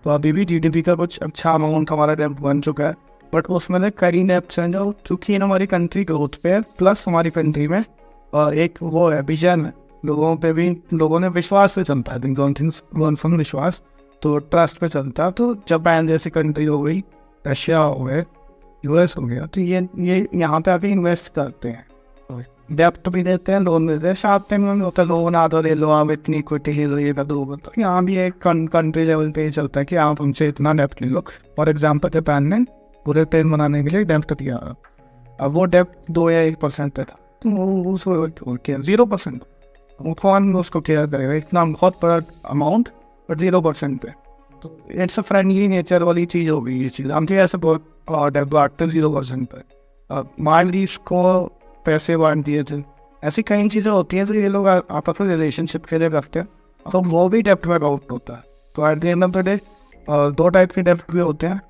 तो अभी भी जीडीपी का कुछ अच्छा अमाउंट हमारा डेप्ट बन चुका है, बट उसमें कई डेप्ट हैं जो क्योंकि हमारी कंट्री ग्रोथ पे है, प्लस हमारी कंट्री में एक वो है विजन है, लोगों पे भी लोगों ने विश्वास पे चलता है, थिंग्स विश्वास तो ट्रस्ट पे चलता है। तो जापान जैसी कंट्री हो गई, रशिया हो गए, यूएस हो गया, तो ये यहाँ पे आके इन्वेस्ट करते हैं, डेप्ट भी देते हैं, लोन देते हैं, साथ टाइम में होता है लोन आता ले लो आप, इतनी इक्विटी ले लो, ये कर दो। तो यहाँ भी एक कंट्री लेवल पे ही चलता है कि आप हमसे इतना डेप्ट ले लो। फॉर एग्जाम्पल जापान ने पूरे ट्रेन बनाने के लिए डेप्ट दिया, अब वो डेप्ट 2 या 1% पे था, तो वो उसको 0%, वो कौन उसको केयर करेगा, इतना बहुत बड़ा अमाउंट बट 0% पे। तो इट्स अ फ्रेंडली नेचर वाली चीज़ हो गई ये चीज़। हम तो ऐसे बहुत डेप्ट बांटते 0% पे, मान ली इसको पैसे बांट दिए थे, ऐसी कई चीज़ें होती हैं जो ये लोग आपस में रिलेशनशिप के लिए रखते हैं, तो वो भी डेप्ट में काउंट होता है। तो at the end of the day 2 type के डेप्ट भी होते हैं,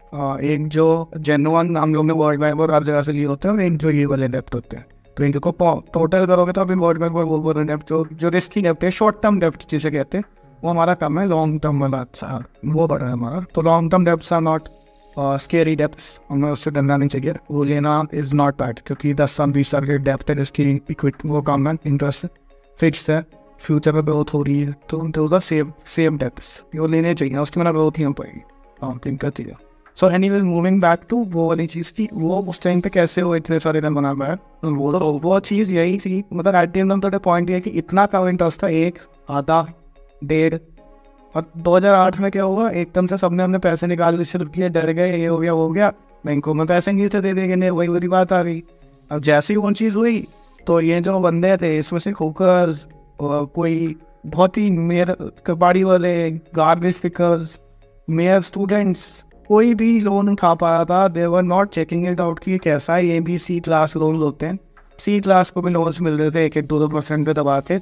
एक जो जेन्युइन हम लोग ने वर्ल्ड बैंक और हर जगह से लिए होते हैं, और एक जो ये वाले डेप्ट होते हैं। तो इनको टोटल करोगे तो अभी वर्ल्ड बैंक और वो वाले डेप्ट जो रिस्की डेप्ट है, शॉर्ट टर्म डेप्ट जिसे कहते हैं, वो हमारा कम है, लॉन्ग टर्म वाला अच्छा वो बड़ा है हमारा। तो long term debts are not scary debts, हमें उससे डरना नहीं चाहिए, वो लेना इज़ नॉट बैड, क्योंकि 10 साल 20 साल के डेप्ट है जिसकी इक्विटी वो कम है, इंटरेस्ट फिक्स है, फ्यूचर में ग्रोथ हो रही है, तो उनका सेम डेप्ट्स वो लेने चाहिए, उसकी मैंने ग्रोथ नहीं हो पाएगी, दिक्कत ही है। So anyway moving back to वो वाली चीज़ की, वो उस टाइम पे कैसे वो इतने सारे रन बना पाया, वो चीज़ यही थी, मतलब at the end of the point ये कि इतना कम इंटरेस्ट था, 1 आधा 1.5, और 2008 में क्या हुआ, एकदम से सबने अपने पैसे निकालने शुरू किए, डर गए, ये हो गया वो हो गया, बैंकों में पैसे नहीं थे दे देंगे, नहीं वही वाली बात आ गई। अब जैसे ही वो चीज़ हुई, तो ये जो बंदे थे इसमें से कुकर्स, कोई बहुत ही मेयर कबाड़ी वाले, गार्बेज पिकर्स, मेयर स्टूडेंट्स, कोई भी लोन उठा पाया था, they were not checking it out कि कैसा है, ये भी C क्लास लोन होते हैं, C क्लास को भी लोन्स मिल रहे थे 1-2% पे दबा के।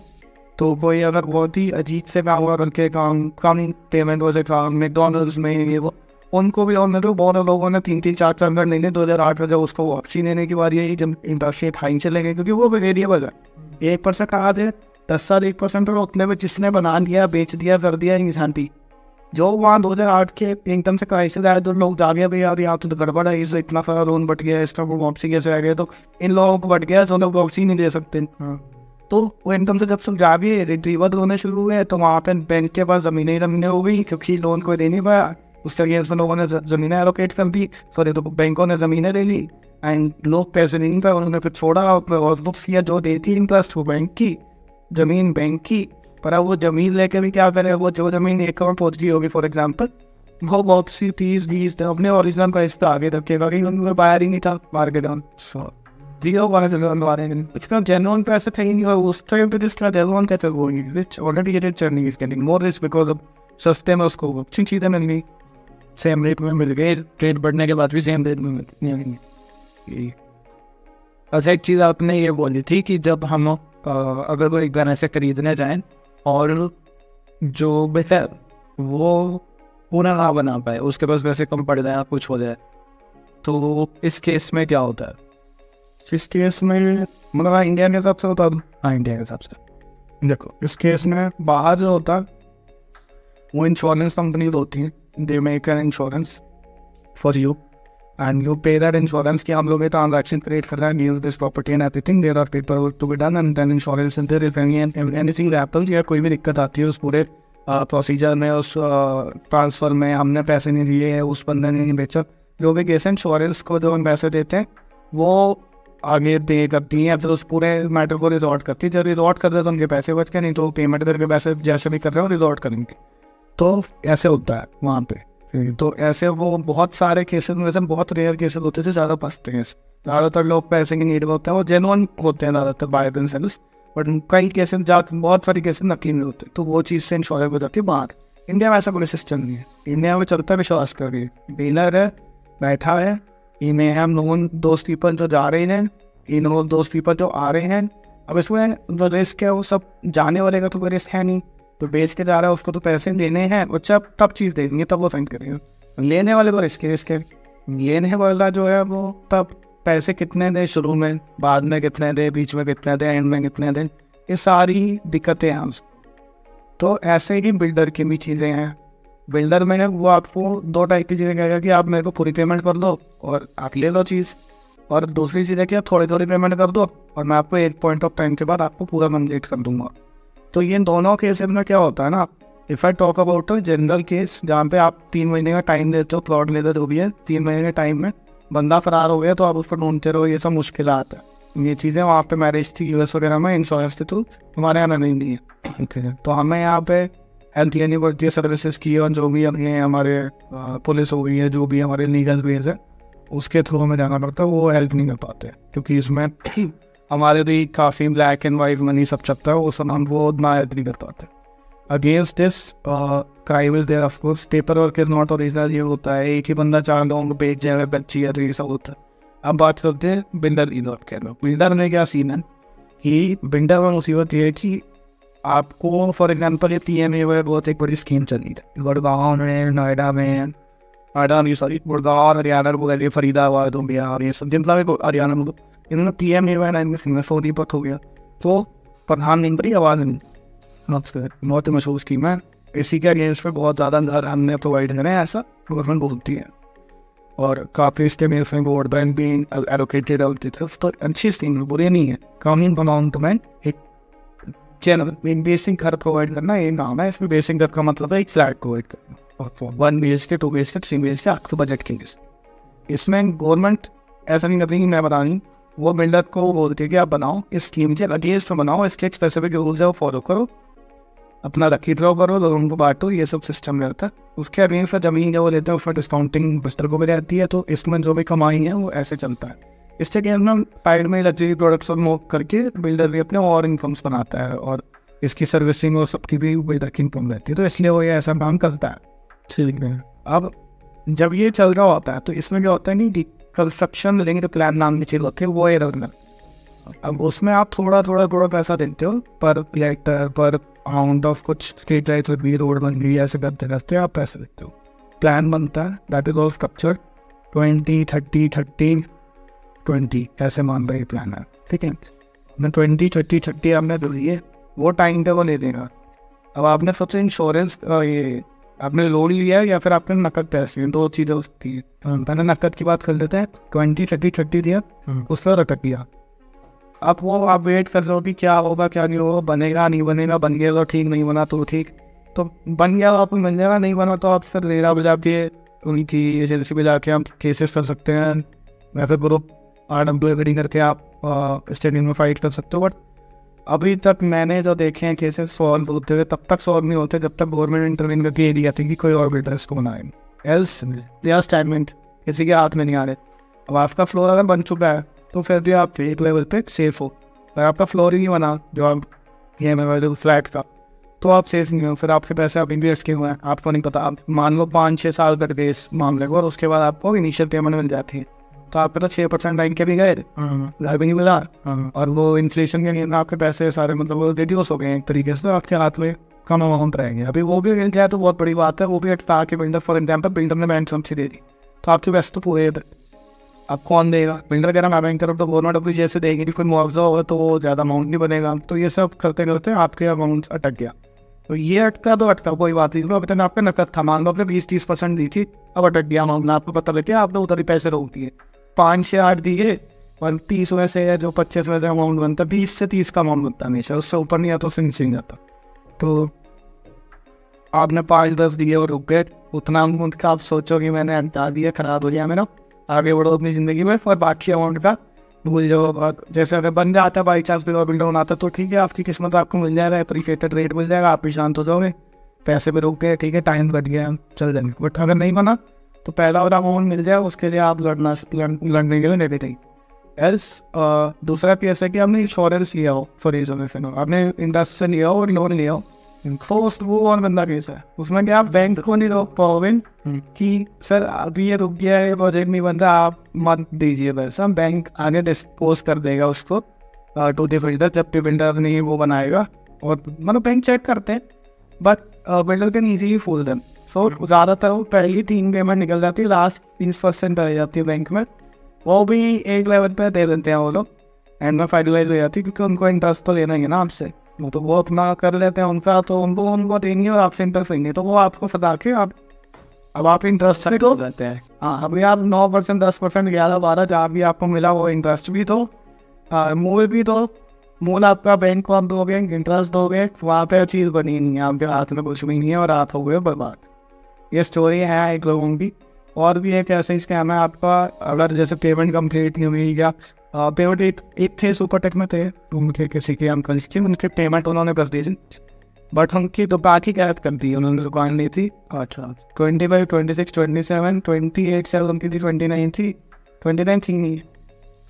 तो कोई अगर बहुत ही अजीब से काम हुआ करके कम पेमेंट वाले काम, मैकडॉनल्ड्स में ये वो, उनको भी लोन मिल रहे। बहुत लोगों ने 3-4 घर लेंगे, 2008 में जब उसको वापसी लेने की बारी आई, जब इंटरेस्ट रेट हाई चले गए, क्योंकि वो वेरिएबल है, 1% कहा थे 10 साल 1% पर उतने में जिसने बना लिया, बेच दिया, कर दिया इंसान थी। जो वहाँ 2008 के एकदम से क्राइसिस आया, तो लोग जा गए भाई यार यहाँ तो गड़बड़ है, इससे इतना सारा लोन बट गया, इसका वो वापसी कैसे आ गया, तो इन लोगों को बट गया जो लोग वापसी नहीं दे सकते। तो वो एकदम से जब सब जा भी रिट्रीवर होने शुरू हुए, तो वहाँ पे बैंक के पास ज़मीनें हो गई, क्योंकि लोन कोई दे नहीं पाया, उसके अगेंस्ट से लोगों ने ज़मीनें एलोकेट कर दी, सॉरी तो बैंकों ने ज़मीनें ले ली, एंड लोग पैसे नहीं पाए, उन्होंने फिर छोड़ा, और वो फिर जो देती इंटरेस्ट वो बैंक की, ज़मीन बैंक की, पर अब वो ज़मीन लेके भी क्या करें, वो जो ज़मीन 1 करोड़ पहुँच गई होगी फॉर एग्जाम्पल, वो बहुत सी 30-20 अपने ओरिजिनल प्राइस का आगे रखेगा, क्योंकि उनमें बायर ही नहीं था मार्केट ऑन, सो दिया वाला जगह बारे में इसका जेन्युइन पैसे थे ही नहीं, और उस टाइम पे जिसका जेन्युइन कैसे होगी, विच already gated churning is getting more risk because of सस्ते में उसको अच्छी चीज़ें मिल गई, सेम रेट में मिल गई, रेट बढ़ने के बाद भी सेम रेट में मिल। अच्छा एक चीज़ आपने ये बोली थी कि जब हम अगर वो एक घर ऐसे खरीदने जाएं और जो बेहतर वो पूरा ना बना पाए, उसके पास वैसे कम पड़ जाए, कुछ हो जाए, तो इस केस में क्या होता है? इस केस में मतलब इंडिया के हिसाब से होता है, हाँ इंडिया के हिसाब से देखो, इस केस में बाहर जो होता है वो इंश्योरेंस कंपनीज होती हैं, they make an insurance for you and you pay that insurance कि हम लोग ये ट्रांजैक्शन क्रिएट कर रहे हैं, give this property and everything, there are paper to be done and then insurance if anything happens या कोई भी दिक्कत आती है उस पूरे प्रोसीजर में, उस ट्रांसफ़र में, हमने पैसे नहीं लिए हैं, उस बंदे ने नहीं बेचा, जो भी केस इंश्योरेंस को जो हम पैसे देते हैं वो आगे दे करती हैं, फिर उस पूरे मैटर को रिजॉर्ट करती है, जब रिजॉर्ट कर रहे तो उनके पैसे बच के, नहीं तो पेमेंट करके पैसे जैसे भी कर रहे हो रिजॉर्ट करेंगे, तो ऐसे होता है वहाँ पे। तो ऐसे वो बहुत सारे केसेस में से बहुत रेयर केसेस होते थे, ज़्यादा फंसते हैं, ज़्यादातर लोग पैसे की नीड होते हैं, वो जेन्युइन होते हैं ज़्यादातर बायर एंड सेलर्स, बट कई केसेस बहुत सारी केसेस नकली में होते हैं, तो वो चीज़ से इंश्योरेंस हो जाती है बाहर। इंडिया में ऐसा कोई सिस्टम नहीं है, इंडिया में चलता है विश्वास करिए, डीलर है बैठा है, इन्हें हम लोग दोस्त पीपल जो जा रहे हैं, इन दोस्त पीपल जो आ रहे हैं, अब इसमें जो रिस्क है वो सब जाने वाले का तो कोई रिस्क है नहीं, तो बेच के जा रहा है उसको तो पैसे लेने हैं, अच्छा तब चीज़ देंगे तब वो फाइंड करेंगे, लेने वाले को रिस्क है, लेने वाला जो है वो तब पैसे कितने दे शुरू में, बाद में कितने दे, बीच में कितने दे, एंड में कितने दे, ये सारी दिक्कतें हैं। तो ऐसे ही बिल्डर की भी चीज़ें हैं, बिल्डर में वो आपको 2 टाइप की चीज़ें कहेगा कि आप मेरे को पूरी पेमेंट कर दो और आप ले लो चीज़, और दूसरी चीज़ है कि आप थोड़ी थोड़ी पेमेंट कर दो और मैं आपको एक पॉइंट ऑफ टाइम के बाद आपको पूरा कंप्लीट कर दूंगा। तो ये दोनों केसेस में क्या होता है ना, if I talk about general case जहाँ पे आप 3 महीने का टाइम देते हो, प्लॉट लेते जो भी है 3 महीने के टाइम में बंदा फरार हो गया तो आप उसको ढूंढते रहो, ये सब मुश्किल आता है। ये चीज़ें वहाँ पे मैरिज थी यूएस वगैरह में इंश्योरेंस के थ्रू, हमारे यहाँ नहीं है। ठीक है, तो हमें यहाँ पे हेल्थ यूनिवर्सिटी सर्विसेज की और जो भी अपने हमारे पुलिस हो गई है, जो भी हमारे लीगल वेज है उसके थ्रू हमें जाना पड़ता है, वो हेल्प नहीं कर पाते क्योंकि इसमें हमारे भी काफ़ी ब्लैक एंड वाइट मनी सब चलता है, वो सब हम वो उतना हेल्प नहीं कर पाते। Against this crime is there of course, paper work is not original, ये होता है एक ही बंदा 4 लोगों को बेच जाए बच्ची है तो ये सब होता है। अब बात करते हैं बिल्डर की बात कर रहा हूँ। बिल्डर में क्या सीन है कि बिल्डर में मुसीबत ये है कि आपको फॉर एग्जांपल ये PMA में बहुत एक बड़ी स्कीम चली थी गुड़गांव में, नोएडा में, नोएडा नहीं सॉरी गुड़गांव, हरियाणा को, फरीदाबाद हो गया और ये सब जितना भी हरियाणा में इन्होंने PMA में सोनीपत हो गया, तो प्रधानमंत्री आवास बहुत मशहूर स्कीम है। इसी के अगेंस्ट पे बहुत ज़्यादा घर हमने प्रोवाइड करें ऐसा गवर्नमेंट बोलती है, और काफ़ी स्टेट में वोट बैंक भी एलोकेटेड होती है, तो अच्छी स्कीम बुरी नहीं है। कानून अमाउंट में एक जनरल बेसिक घर प्रोवाइड करना ये काम है। इसमें बेसिक घर का मतलब है एक फ्लैट प्रोवाइड करना, 1 BHK 2 BHK 3 BHK आपके बजट के लिए। इसमें गवर्नमेंट ऐसा नहीं करती कि मैं बता रही, वो बिल्डर को बोलती है कि आप बनाओ, इस स्कीम के अगेंस्ट में बनाओ, इसके स्पेसिफिक रूल्स है वो फॉलो करो, अपना लकी ड्रॉ करो, लोगों को बांटो, ये सब सिस्टम रहता है। उसके अगेंस्ट में ज़मीन जो वो लेते हैं उसमें डिस्काउंटिंग बिस्तर को भी रहती है, तो इसमें जो भी कमाई है वो ऐसे चलता है। इससे क्या हम साइड में लग्जरी प्रोडक्ट्स और मूव करके बिल्डर भी अपने और इनकम्स बनाता है, और इसकी सर्विसिंग और सबकी भी बिल्डर की इनकम रहती है, तो इसलिए वो ये ऐसा काम करता है। ठीक है, अब जब ये चल रहा होता है तो इसमें क्या होता है कि कंस्ट्रक्शन लेंगे तो प्लान नाम की चीज़ होती है, वो ये रखना। अब उसमें आप थोड़ा पैसा देते हो पर हेक्टर पर अमाउंट ऑफ कुछ स्ट्रीट लाइट भी रोड बन गई, ऐसे करते करते आप पैसे देते हो। प्लान बनता है, दैट इज ऑल स्ट्रक्चर 20 30 30 20 ऐसे मान रहे प्लान है। ठीक है, मैं 20 30 30 आपने दे दिए, वो टाइम पे वो ले देगा। अब आपने सोचा इंश्योरेंस ये आपने लोन लिया या फिर आपने नकद पैसे, 2 चीज़ें होती है। पहले नकद की बात कर लेते हैं। 20 30 30 दिया, उसका रटक दिया। अब वो आप वेट कर रहे हो कि क्या होगा क्या नहीं होगा, बनेगा नहीं बनेगा, बन गया तो ठीक, नहीं बना तो ठीक। तो बन गया आपको मिल जाएगा, नहीं बना तो आप सर रेरा बजा के उनकी एजेंसी में जाके आप केसेस कर सकते हैं, या फिर ग्रुप RWA करके आप स्टेडियम में फाइट कर सकते हो। बट अभी तक मैंने जो देखे हैं केसेस सॉल्व होते हुए, तब तक सॉल्व नहीं होते जब तक गवर्नमेंट इंटरवीन करके ये नहीं कहती कि कोई और बिल्डर इसको बनाए, एल्स देयर स्टेटमेंट किसी के हाथ में नहीं आ रहे। अब आपका फ्लोर अगर बन चुका है तो फिर भी आप एक लेवल पे सेफ हो। अगर आपका फ्लोर ही नहीं बना जो आप ये मैं फ्लैट का, तो आप सेफ नहीं हो, फिर आपके पैसे अभी भी अटके हुए हैं, आपको नहीं पता। आप मान लो 5-6 साल कर गए इस मामले को, और उसके बाद आपको इनिशियल पेमेंट मिल जाती है, तो आपके तो 6% बैंक के भी गए, घर भी नहीं मिला, और वो इन्फ्लेशन के लिए आपके पैसे सारे मतलब रिड्यूस हो गए एक तरीके से, तो आपके हाथ में कम अमाउंट रहेंगे। अभी वो भी मिल जाए तो बहुत बड़ी बात है, वो भी अटका के बिल्डर फॉर एग्जाम्पल बिल्डर ने बैंक सब्सिडी दे दी, तो आपके पैसे तो पूरे अब कौन देगा? बिल्डर कह रहा मैं बैंक तरफ, तो गवर्नमेंट अपनी जैसे देगी कि कोई मुआवजा होगा तो वो ज़्यादा अमाउंट नहीं बनेगा, तो ये सब करते करते आपके अमाउंट अटक गया। तो ये अटका तो अटका, कोई बात नहीं। अभी तक आपका नकद था, मान लो आपने 20-30% दी थी, अब अटक गया अमाउंट, आपको पता लग गया, आपने उधर ही पैसे रोक दिए, 5 से 8 दिए, और 30 में से जो 25 में से अमाउंट बनता, 20 से 30 का अमाउंट बनता हमेशा, उससे ऊपर नहीं आता, उससे नीचे नहीं जाता। तो आपने 5-10 दिए और रुक गए, उतना अमाउंट का आप सोचो कि मैंने हटा दिया, खराब हो गया मेरा, आगे बढ़ो अपनी ज़िंदगी में, और बाकी अमाउंट का भूल जाओ। जैसे अगर बन जाता है बाई चांस बिल डाउन आता तो ठीक है, आपकी किस्मत आपको मिल जाएगा, एप्रीशिएटेड रेट मिल जाएगा, आप भी शांत हो जाओगे, पैसे भी रुक गए, ठीक है, टाइम कट गया, चल जाएंगे। बट अगर नहीं बना तो पहला वाला अमाउंट मिल जाए, उसके लिए आप लड़ने के लिए रेडी थे। एल्स दूसरा केस है कि आपने इंश्योरेंस लिया हो फॉर रीजन, आपने इंडस्ट से लिया हो और लोन लिया हो, तो वो और गंदा केस है। उसमें क्या आप बैंक को नहीं रोक पाओगे कि सर अभी ये रुक गया है, प्रोजेक्ट नहीं बन रहा, आप मत दीजिए पैसा, बैंक आगे डिस्पोज कर देगा उसको टू द बिल्डर, जब भी बिल्डर नहीं वो बनाएगा। और मतलब बैंक चेक करते हैं, but builder can easily fool them. So ज़्यादातर वो पहली 3 पेमेंट निकल जाती है, लास्ट 30% रह जाती है बैंक में, वो भी एक लेवल पर दे देते हैं वो लोग, एंड में फाइनलाइज हो जाती है, क्योंकि उनको इंटरेस्ट तो लेना ही है ना आपसे, तो वो अपना कर लेते हैं उनका, तो उनको देंगे और आपसे इंटरेस्ट लेंगे, तो वो आपको सदा के अब आप इंटरेस्ट से हो जाते हैं। हाँ, अभी आप 9%, 10%, 11-12 जहाँ भी आपको मिला वो इंटरेस्ट भी दो, मूल भी दो, मूल आपका बैंक को आप दोगे, इंटरेस्ट दोगे, वहाँ पे चीज़ बनी नहीं है, आपके हाथ में कुछ भी नहीं है और आप हो गए बर्बाद। ये स्टोरी है एक लोगों की, और भी एक ऐसा ही स्कैम है आपका, अगर जैसे पेमेंट कंप्लीट नहीं हुई या पेमेंट एक थे सुपर टेक में थे उनके किसी के अंकल थी, उनके पेमेंट उन्होंने कर दी थी, बट उनकी दुकान की कैद कर दी, उन्होंने दुकान ली थी। अच्छा 25, 26, 27, 28 से उनकी थी, 29 थी, 29 थी नहीं,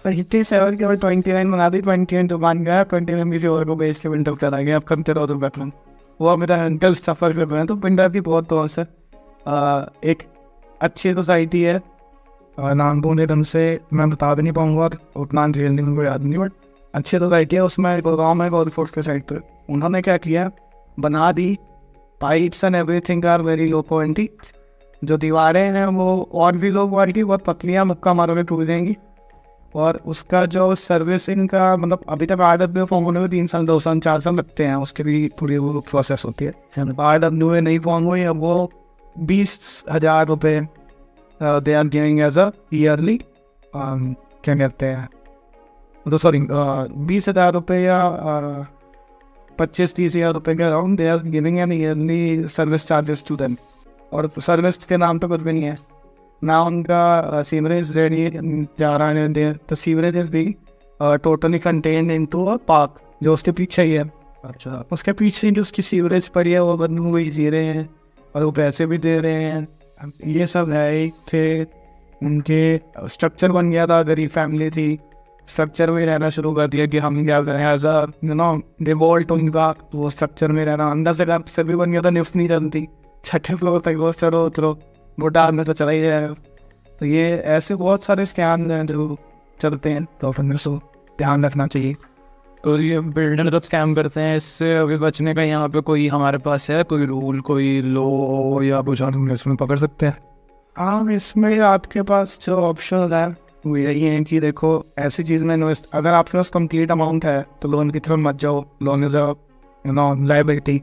27 के बाद 29 बना दी, 28 दुकान गया, 29 किसी और को बेच के विंटर करा गया, अब करते रहो तो बैठना। वो मेरा अंकल सफ़र कर रहे हैं। तो विंटर की बहुत तो है, एक अच्छी सोसाइटी है, नाम तो ढंग से मैं बता भी नहीं पाऊँगा, उतना रियली मुझे याद नहीं, बट अच्छी सोसाइटी है। उसमें गुड़गांव है, गोल्ड फोर्ट के साइड पर उन्होंने क्या किया, बना दी, pipes and everything are very low quality, जो दीवारें हैं वो और भी लो क्वालिटी, बहुत पतलियाँ, मक्का मारोगे टूट जाएंगी, और उसका जो सर्विसिंग का मतलब अभी तक RW फॉर्म होने में 3 साल 2 साल 4 साल लगते हैं, उसके भी पूरी वो प्रोसेस होती है। RW नहीं फॉर्म हुई है, वो 20,000 रुपये they are giving as a yearly, क्या कहते हैं तो सॉरी 20,000 रुपये या 25-30,000 रुपये के around they are giving an yearly service charges to them, और सर्विस के नाम पे कुछ भी नहीं है ना, उनका सीवरेज रेडी जा रहा है, तो सीवरेज इज भी totally contained into a park जो उसके पीछे ही है। अच्छा, उसके पीछे जो उसकी सीवरेज पड़ी है वो बनी हुई जी रहे हैं, और वो पैसे भी दे रहे हैं, ये सब है। एक थे उनके स्ट्रक्चर बन गया था, गरीब फैमिली थी, स्ट्रक्चर में रहना शुरू कर दिया कि हम क्या करें, एज अ डिवॉल्ट उनका वो स्ट्रक्चर में रहना, अंदर से भी बन गया था, लिफ्ट नहीं चलती, 6ठे फ्लोर तक वो चलो उतरो, मोटा में तो चला ही जाएगा। तो ये ऐसे बहुत सारे स्कैम हैं जो चलते हैं, तो फिर उसको ध्यान रखना चाहिए। तो ये बिल्डर जब स्कैम करते हैं, इससे अभी बचने का यहाँ पे कोई हमारे पास है कोई रूल, कोई लॉ या कुछ हम इसमें पकड़ सकते हैं? हाँ, इसमें आपके पास जो ऑप्शन है वो यही है कि देखो, ऐसी चीज़ में इन्वेस्ट, अगर आपके पास कंप्लीट अमाउंट है तो लोन की तरफ मत जाओ, लोन इज लायबिलिटी।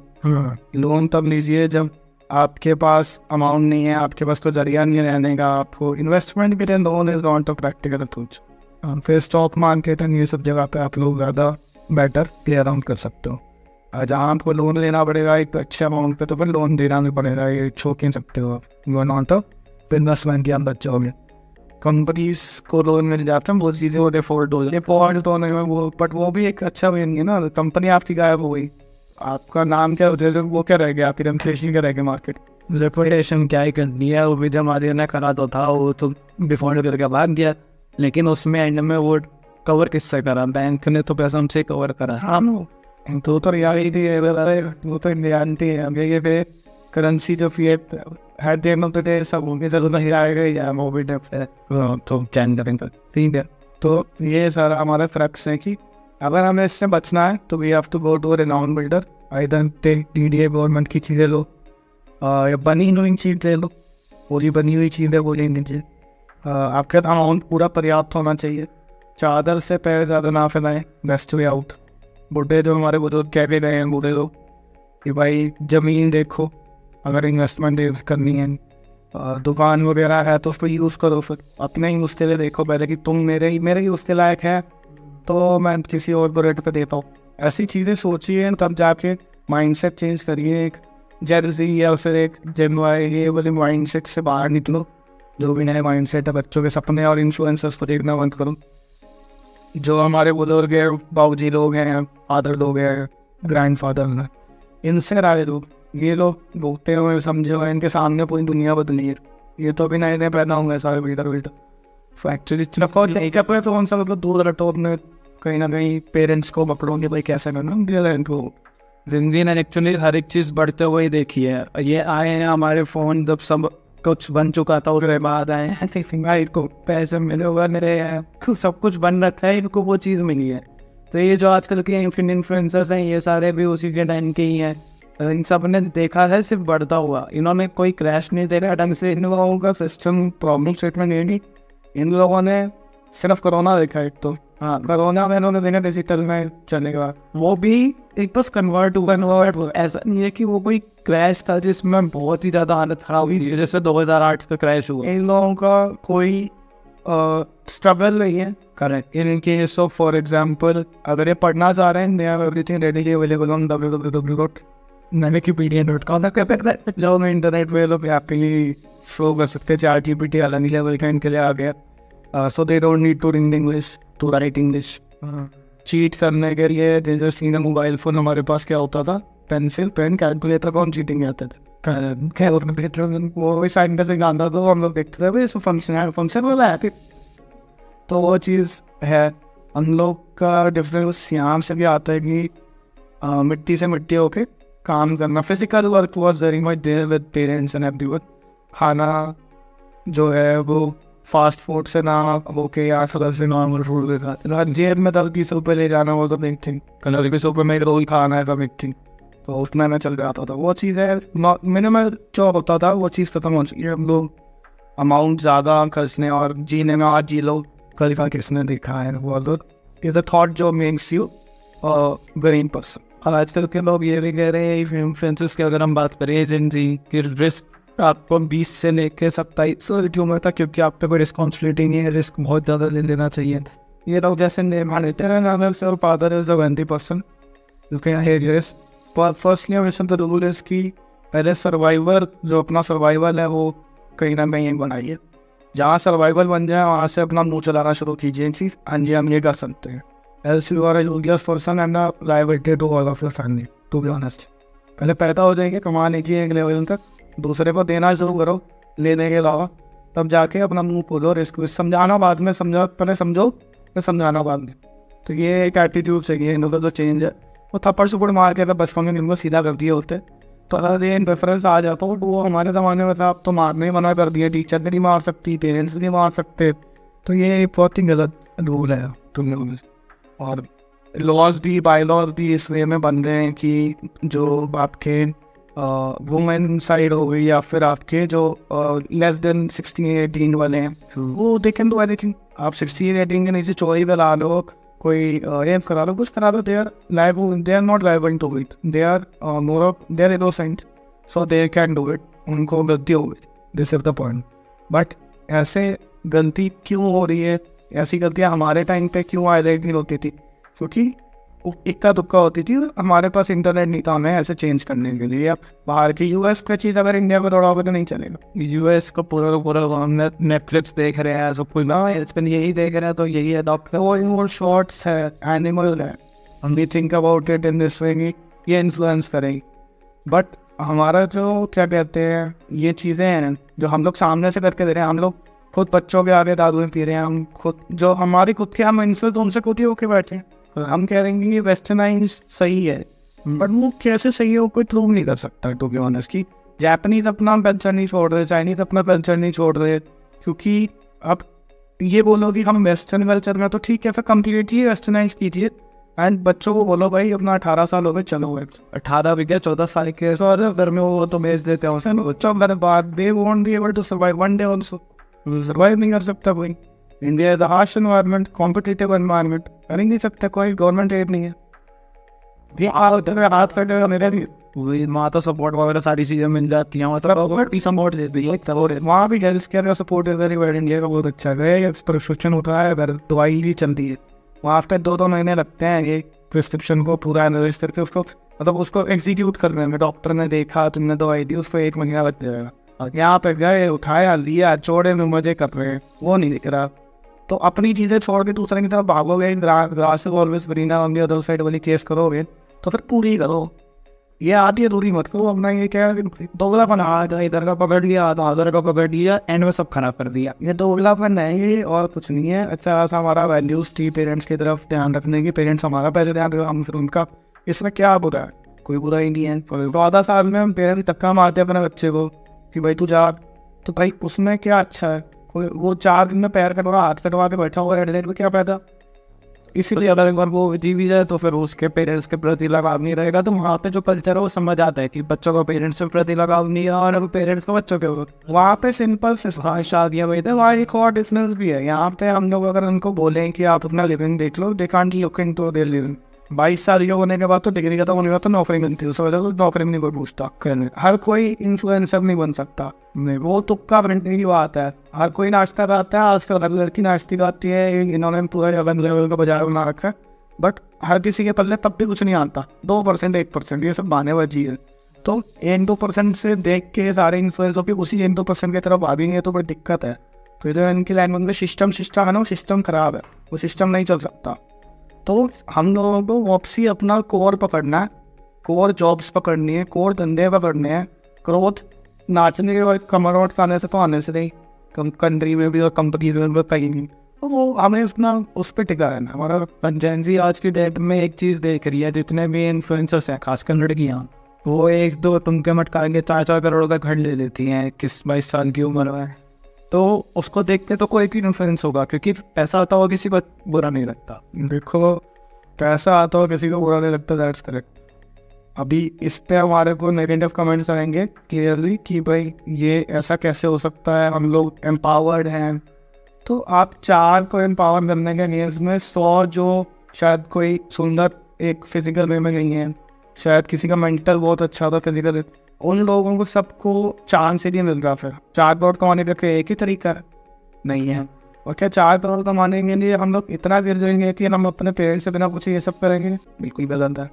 लोन तब लीजिए जब आपके पास अमाउंट नहीं है, आपके पास तो जरिया नहीं है रहने का, आपको इन्वेस्टमेंट के लिए loan is not a practical approach. फिर स्टॉक मार्केट एंड ये सब जगह पे आप लोग ज़्यादा बेटर प्ले अराउंड कर सकते हो। जहाँ आपको लोन लेना पड़ेगा एक अच्छे अमाउंट पे, तो फिर लोन देना भी पड़ेगा, ये छोड़ नहीं सकते हो आप, you are not a investment की आप बच जाओगे। कंपनीज को लोन मिल जाते हैं, बहुत चीज़ें वो डिफॉल्ट हो जाए, डिफॉल्ट होने में वो, बट वो भी एक अच्छा वे नहीं है ना, कंपनी आपकी गायब हो गई, आपका नाम क्या हो जाए, वो क्या रह गया, आपकी रेपुटेशन क्या रह गया, मार्केट रेपुटेशन क्या ही करनी है, वो भी जमा देना करा तो था, वो तो डिफॉल्ट करके भाग गया, लेकिन उसमें एंड में वो कवर किससे करा, बैंक ने तो पैसा हमसे कवर करा। हाँ, तो रियलिटी है, वो तो रियलिटी है। अब ये पे करेंसी जो फिएट है the end of the day सब होंगे, तो नहीं आएगा या वो भी तो चैन करेंगे, ठीक है। तो ये सारा हमारा फ्रैक्स है कि अगर हमें इससे बचना है तो we have to go to a renowned builder, either take DDA government की चीज़ें लो, या बनी हुई चीज़ ले लो, पूरी बनी हुई चीज़ें वो ले लीजिए। आपके अमाउंट पूरा पर्याप्त होना चाहिए, चादर से पैर ज़्यादा ना फैलाएं, बेस्ट वे आउट। बुढ़े जो हमारे बुजुर्ग कह के गए हैं, बूढ़े लोग, कि भाई ज़मीन देखो, अगर इन्वेस्टमेंट करनी है, दुकान वगैरह है तो फिर यूज़ करो, फिर अपने ही उसके लिए देखो पहले कि तुम मेरे ही उसके लायक है तो मैं किसी और को रेट पे देता हूँ। ऐसी चीज़ें सोचिए, तब जाके माइंडसेट चेंज करिए, एक जेलसी या फिर एक जेनवाई ये वाले माइंडसेट से बाहर निकलो। जो भी नए माइंडसेट है, बच्चों के सपने और इन्फ्लुएंसर्स को देखना बंद करो। जो हमारे बुजुर्ग है, बाबूजी लोग हैं, फादर लोग हैं, ग्रैंड फादर हैं, इनसे राय लो। ये लोग भूखते हुए समझे हुए, इनके सामने पूरी दुनिया बदली है। ये तो अभी नए नए पैदा होंगे सारे बिल्डर एक्चुअली नहीं कर पाए, तो उन सब मतलब दूर रटो अपने, कहीं ना कहीं पेरेंट्स को पकड़ोगे भाई कैसे करना इनको। जिंदगी ने एक्चुअली हर एक चीज़ बढ़ते हुए ही देखी है। ये आए हैं हमारे फ़ोन, जब सब कुछ बन चुका था उसके बाद आए हैं भाई, इनको पैसे मिले हुए मेरे, सब कुछ बन रखा है, इनको वो चीज़ मिली है। तो ये जो आजकल के इन्फ्लुएंसर्स हैं, ये सारे भी उसी के टाइम के ही हैं। इन सब ने देखा है सिर्फ बढ़ता हुआ, इन्होंने कोई क्रैश नहीं देखा ढंग से। इन लोगों का सिस्टम प्रॉब्लम स्टेटमेंट ये नहीं, इन लोगों ने सिर्फ कोरोना देखा एक तो, हाँ कोरोना में इन्होंने देखा डिजिटल में चलेगा, वो भी एक बस कन्वर्ट हुआ। ऐसा नहीं है कि वो कोई क्रैश था जिसमें बहुत ही ज़्यादा हालत खराब हुई थी, जैसे 2008 का क्रैश हुआ। इन लोगों का कोई स्ट्रगल नहीं है। Correct. In case of for example, अगर ये पढ़ना चाह रहे हैं, they have everything readily available on www.wikipedia.com। जो इंटरनेट पे लोग हैप्पीली शो कर सकते हैं। ChatGPT अलग ही लेवल का इनके लिए आ गया। So they don't need to read English to write English. Cheat करने के लिए जैसे मोबाइल फ़ोन हमारे पास क्या होता था, पेंसिल पेन कैलकुलेटर, कौन चीटिंग आते थे, कैलकुलेटर वो भी साइड से गाना तो हम लोग देखते थे भाई इसमें फंक्शन वाला है। तो वो चीज़ है। हम लोग का डिफरेंस यहाँ से भी आता है कि मिट्टी से मिट्टी होके काम करना, physical work was very much there with parents and everyone. खाना जो है वो फास्ट फूड से ना होके या फिर से नॉर्मल फूड के खाते, जेब में 10-20 रुपये ले जाना वो तो बिग थिंग, कल 20 रुपये में रोल खाना है तो बिग थिंग, तो उसमें मैं चल जाता था। वो चीज़ है मिनिमल जो होता था वो चीज़ खत्म हो चुकी है। हम लोग अमाउंट ज़्यादा खर्चने और जीने में आज जी लो कल का किसने देखा है, वो लोग इज अ थॉट जो मेक्स यू ग्रीन पर्सन। आजकल के लोग ये भी कह रहे हैं इन्फ्लुएंसर्स की अगर हम बात करें एजेंसी की, रिस्क आपको 20 से लेकर 27 साल की उम्र तक, क्योंकि आप पे कोई रिस्पॉन्सिबिलिटी नहीं है, रिस्क बहुत ज़्यादा ले लेना चाहिए। ये लोग जैसे और father is a 20% you can hear risk. पर फर्स्टली हमेशा तो रूल इज कि पहले सर्वाइवर जो अपना सर्वाइवल है वो कहीं ना कहीं बनाइए, जहाँ सर्वाइवल बन जाए वहाँ से अपना मुँह चलाना शुरू कीजिए कि हाँ जी हम ये कर सकते हैं। Else you are a useless person and a liability to all of your family, to be honest. पहले पैदा हो जाएंगे, कमा लीजिए एक लेवल तक, दूसरे को देना शुरू करो लेने के अलावा, तब जाके अपना मुंह खोलो। रिस्क समझाना बाद में, पहले समझो फिर समझाना बाद में। तो ये एक एटीट्यूड चाहिए इन लोगों को चेंज है। वो थप्पड़ सुपड़ मार के अगर बचपन में इनको सीधा कर दिए होते तो अगर ये रेफरेंस आ जाता हो, तो वो हमारे ज़माने में था अब तो मारने ही मना कर दिया, टीचर भी नहीं मार सकती, पेरेंट्स नहीं मार सकते। तो ये एक बहुत ही गलत रूल है तुमने। और लॉज भी बाई लॉज भी इस वे में बन गए हैं कि जो आपके वुमेन साइड हो गई या फिर आपके जो लेस देन 16-18 वाले हैं वो दे कैन डू एनीथिंग। आप 16-18 के नीचे चोरी करा लो, कोई एम करा लो, कुछ करा लो, they are not liable to it, they are innocent, so they can do it. उनको गलती हो गई, this is the point. But ऐसे गलती क्यों हो रही है, ऐसी गलतियाँ हमारे टाइम पे क्यों हाईलाइट नहीं होती थी? क्योंकि इक्का दुक्का होती थी, हमारे पास इंटरनेट नहीं था हमें ऐसे चेंज करने के लिए। अब बाहर की यूएस का चीज़ अगर इंडिया में दौड़ाओगे तो नहीं चलेगा। यूएस को पूरा हम नेटफ्लिक्स देख रहे हैं, सब कुछ ना इस पर यही देख रहे हैं तो यही अडॉप्ट कर, वो शॉर्ट्स है, एनिमल है, हम भी think about it in this way, ये इन्फ्लुएंस करेंगे। बट हमारा जो क्या कहते हैं ये चीज़ें हैं जो हम लोग सामने से करके दे रहे हैं, हम लोग खुद बच्चों के आगे दादू पी रहे हैं, हम खुद जो हमारी खुद के हम इनसे तो उनसे खुद ही होके बैठे हैं। हम कह रहे हैं कि वेस्टर्नाइज सही है, बट वो कैसे सही है वो कोई प्रूव नहीं कर सकता टू बी ऑनेस्ट। कि जापानीज अपना कल्चर नहीं छोड़ रहे, चाइनीज अपना कल्चर नहीं छोड़ रहे, क्योंकि अब ये बोलो कि हम वेस्टर्न कल्चर में तो ठीक है, फिर कम्प्लीटली वेस्टर्नाइज कीजिए एंड बच्चों को बोलो भाई अपना 18 साल हो गए, चलो 18 भी क्या 14 साल के घर में वो तो भेज देते हैं बच्चों के बाद, they won't be able to survive one day also, survive नहीं कर सकता कोई। India is a harsh environment, competitive environment, कर ही नहीं सकता, कोई गवर्नमेंट एड नहीं है। मेरे माँ तो सपोर्ट वगैरह सारी चीज़ें मिल जाती हैं, मतलब गवर्नमेंट भी सपोर्ट देती है, वहाँ भी हेल्थ केयर का सपोर्ट है इंडिया का बहुत अच्छा है। प्रिस्क्रिप्शन होता है, दवाई भी चलती है, वहाँ पे 2-2 महीने लगते हैं एक प्रिस्क्रिप्शन को पूरा एनालाइज करके उसको मतलब उसको एग्जीक्यूट करने में। डॉक्टर ने देखा, तुमने दवाई दी, उसको 1 महीना लग जाएगा। यहाँ पे गए, उठाया, लिया, चौड़े में मजे कर रहे हैं, वो नहीं दिख रहा। तो अपनी चीज़ें छोड़ के दूसरे की तरफ भागोगे, grass always greener on the other side वाली केस करोगे तो फिर पूरी करो। ये आती है दूरी मत करो। अपना ये क्या दोगलापन, इधर का पकड़ लिया, उधर का पकड़ लिया, एंड में सब खराब कर दिया। ये दोगलापन है ये, और कुछ नहीं है। अच्छा हमारा वैल्यूज थी पेरेंट्स की तरफ ध्यान रखने की, पेरेंट्स हमारा पहले ध्यान रखो, हम फिर उनका। इसमें क्या बुरा है? कोई बुरा ही नहीं है। 14 साल में हम पेरेंट्स धक्का मारते हैं अपने बच्चे को कि भाई तू जा, तो भाई उसमें क्या अच्छा है? कोई वो 4 दिन में पैर कटवा, हाथ कटवा के बैठा हुआ एडलेट में क्या फायदा? इसीलिए अगर एक बार वो जी भी जाए तो फिर उसके पेरेंट्स के प्रति लगाव नहीं रहेगा। तो वहाँ पे जो कल्चर है वो समझ आता है कि बच्चों को पेरेंट्स के प्रति लगाव नहीं है और पेरेंट्स को बच्चों के वहाँ पे सिंपल से शादियाँ हुई थे। वहाँ एक और डिफरेंस भी है। यहाँ पे हम लोग अगर उनको बोलें कि आप अपना लिविंग देख लो, they can't look into their living. 22 साल होने के बाद तो डिग्री खत्म होने के बाद तो नौकरी मिलती है, उस वजह से नौकरी में नहीं कोई पूछता। हर कोई इन्फ्लुएंसर नहीं बन सकता, नहीं वो तुक्का बनने की बात है। हर कोई नाश्ता खाता है, आज तक लड़की नाश्ती खाती है, इन्होंने पूरा अलग लेवल का बाजार बना रखा है। बट हर किसी के पल्ले तब भी कुछ नहीं आता, 2%, 1%, ये सब बहानेबाजी है। तो 1-2% से देख के सारे इन्फ्लुएंस होकर उसी 1-2% की तरफ भागेंगे तो बड़ी दिक्कत है। तो इधर इनकी लैंग्वेज में सिस्टम है ना, वो सिस्टम खराब है, वो सिस्टम नहीं चल सकता। तो हम लोगों को वापसी अपना कोर पकड़ना है, कोर जॉब्स पकड़नी है, कोर धंधे पकड़ने हैं। ग्रोथ नाचने के बाद कमर वोट खाने से तो आने से नहीं, कंट्री में भी और कंपनीज में भी कहीं नहीं। तो वो हमें अपना उस पर टिका रहना। हमारा जेंजी आज की डेट में एक चीज़ देख रही है, जितने भी इन्फ्लुएंसर्स हैं खासकर लड़कियाँ, वो 1-2 टुमके मटकाएंगे 4-4 करोड़ का घर ले लेती हैं 21-22 साल की उम्र में। तो उसको देख के तो कोई भी इन्फ्लुएंस होगा, क्योंकि पैसा आता हो किसी को बुरा नहीं लगता। देखो पैसा आता हो किसी को बुरा नहीं लगता, दैट्स करेक्ट। अभी इस पे हमारे को नेगेटिव कमेंट्स आएंगे क्लियरली कि भाई ये ऐसा कैसे हो सकता है, हम लोग एम्पावर्ड हैं। तो आप 4 को एम्पावर करने के न्यूज़ में 100 जो शायद कोई सुंदर एक फिजिकल वे में नहीं है, शायद किसी का मेंटल बहुत अच्छा था फिजिकल, उन लोगों को सबको चांस ही नहीं मिल रहा। फिर 4 करोड़ कमाने का एक ही तरीका है नहीं है। और क्या 4 करोड़ कमाने के लिए हम लोग इतना गिर जाएंगे कि हम अपने पेरेंट्स से बिना पूछे ये सब करेंगे? बिल्कुल गलत है।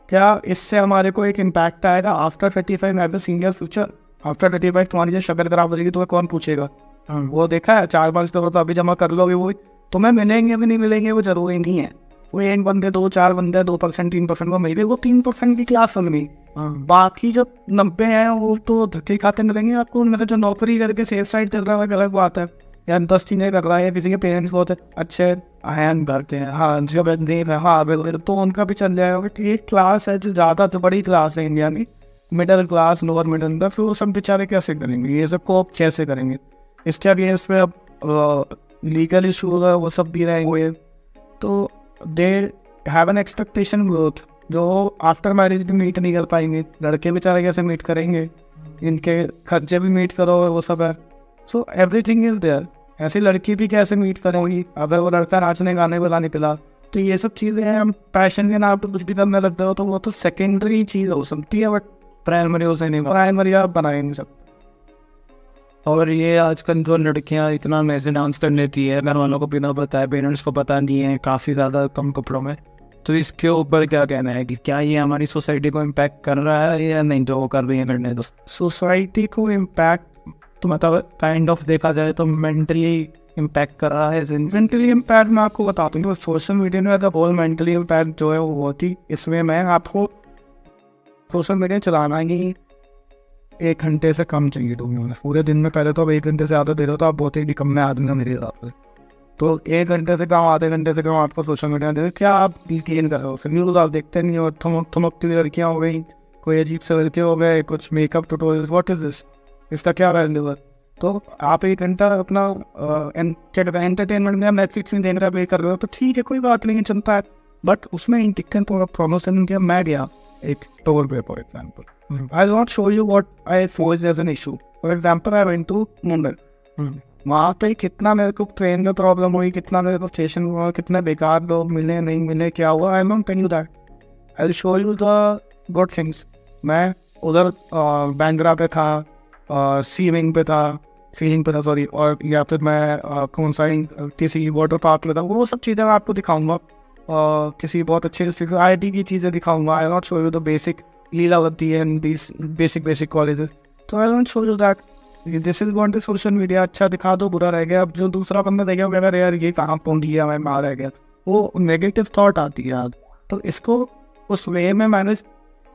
क्या इससे हमारे को एक इम्पैक्ट आएगा after 35 as a senior future? After 35 तुम्हारी जब शक्ल खराब हो जाएगी तुम्हें कौन पूछेगा? वो देखा है 4-5 करोड़ तो अभी जमा कर लोगे, वो तुम्हें मिलेंगे भी नहीं मिलेंगे वो जरूरी नहीं है। वो 1 बंदे 2-4 बंदे 2% 3% को मिले, वो 3% की क्लास मिली। बाकी जो 90 हैं वो तो धक्के खाते मिलेंगे आपको। उनमें से जो नौकरी करके सेफ साइड चल रहा है अलग बात है, या 10 चीज़ें कर रहा है, किसी के पेरेंट्स बहुत अच्छे हैं करते हैं, हाँ जो बंदे हैं हाँ बिल्कुल, तो उनका भी चल जाएगा। बट एक क्लास है जो ज़्यादा तो बड़ी क्लास है इंडिया में, middle class lower middle class, फिर वो सब बेचारे कैसे करेंगे ये सब को, कैसे करेंगे? इसके अगेंस्ट में अब लीगल इशू है वो सब भी रहेंगे। तो they have an expectation growth जो आफ्टर मैरिज भी मीट नहीं कर पाएंगे। लड़के बेचारे कैसे मीट करेंगे? इनके खर्चे भी मीट करो, वो सब है। So everything is there. ऐसी लड़की भी कैसे मीट करेंगी अगर वो लड़का नाचने गाने वाला निकला? तो ये सब चीज़ें हैं, हम पैशन के नाम पर कुछ भी करने लगते हो तो वो तो सेकेंडरी चीज़ हो सकती है, बट प्राइमरी उसे नहीं, प्राइमरी आप बना ही नहीं सकते। और ये आजकल जो लड़कियां इतना मैसे डांस कर लेती है, घर वालों को बिना बताए, पेरेंट्स को पता नहीं है, काफ़ी ज़्यादा कम कपड़ों में, तो इसके ऊपर क्या कहना है कि क्या ये हमारी सोसाइटी को इम्पैक्ट कर रहा है या नहीं? जो वो कर रही है करने दो। सोसाइटी को इम्पैक्ट तो मतलब काइंड ऑफ देखा जाए तो मेंटली इम्पैक्ट कर रहा है। मेंटली इम्पैक्ट मैं आपको बताता हूँ, सोशल मीडिया में होल मेंटली इम्पैक्ट जो है वो होती, इसमें मैं आपको सोशल मीडिया चलाना ही 1 घंटे से कम चाहिए तुम्हें पूरे दिन में। पहले तो अब 1 घंटे से ज़्यादा दे दो तो आप बहुत ही कम में आदमी हो मेरे हिसाब से। तो 1 घंटे से कम, आधे घंटे से कम आपको सोशल मीडिया दे, क्या आप गेन कर रहे हो? फिर न्यूज़ आप देखते नहीं हो, थमकती हुई लड़कियाँ हो गई, कोई अजीब से लड़के हो गए, कुछ makeup tutorials, what is this? इसका क्या वैल्यू है? तो आप 1 घंटा अपना क्या कहते हैं एंटरटेनमेंट में नेटफ्लिक्स में देखना पे कर रहे हो तो ठीक है, कोई बात नहीं, चलता है। बट उसमें इंडिक्शन प्रमोशन किया, मैं गया एक टूर पे for example, I will not show you what I face as an issue. For example, I went to Mumbai. वहाँ पे कितना मेरे को ट्रेन में प्रॉब्लम हुई, कितना मेरे को स्टेशन हुआ, कितने बेकार लोग मिले नहीं मिले, क्या हुआ, I don't tell you that, I will show you the good things. मैं उधर बैंड्रा पे था, सी विंग पे था, सॉरी, और या फिर मैं कौन सा किसी वाटर पार्क में था, वो सब चीज़ें मैं आपको दिखाऊंगा। किसी बहुत अच्छे IIT की चीज़ें दिखाऊंगा। I not show you the basic Lilavati and this basic colleges. तो I don't show you that this is what the social media. अच्छा दिखा दो, बुरा रह गया। अब जो दूसरा बंदा देखेगा वो कहेगा यार ये कहाँ पहुँच गया, मैं मार रह गया, वो नेगेटिव थॉट आती है यार। तो इसको उस वे में मैनेज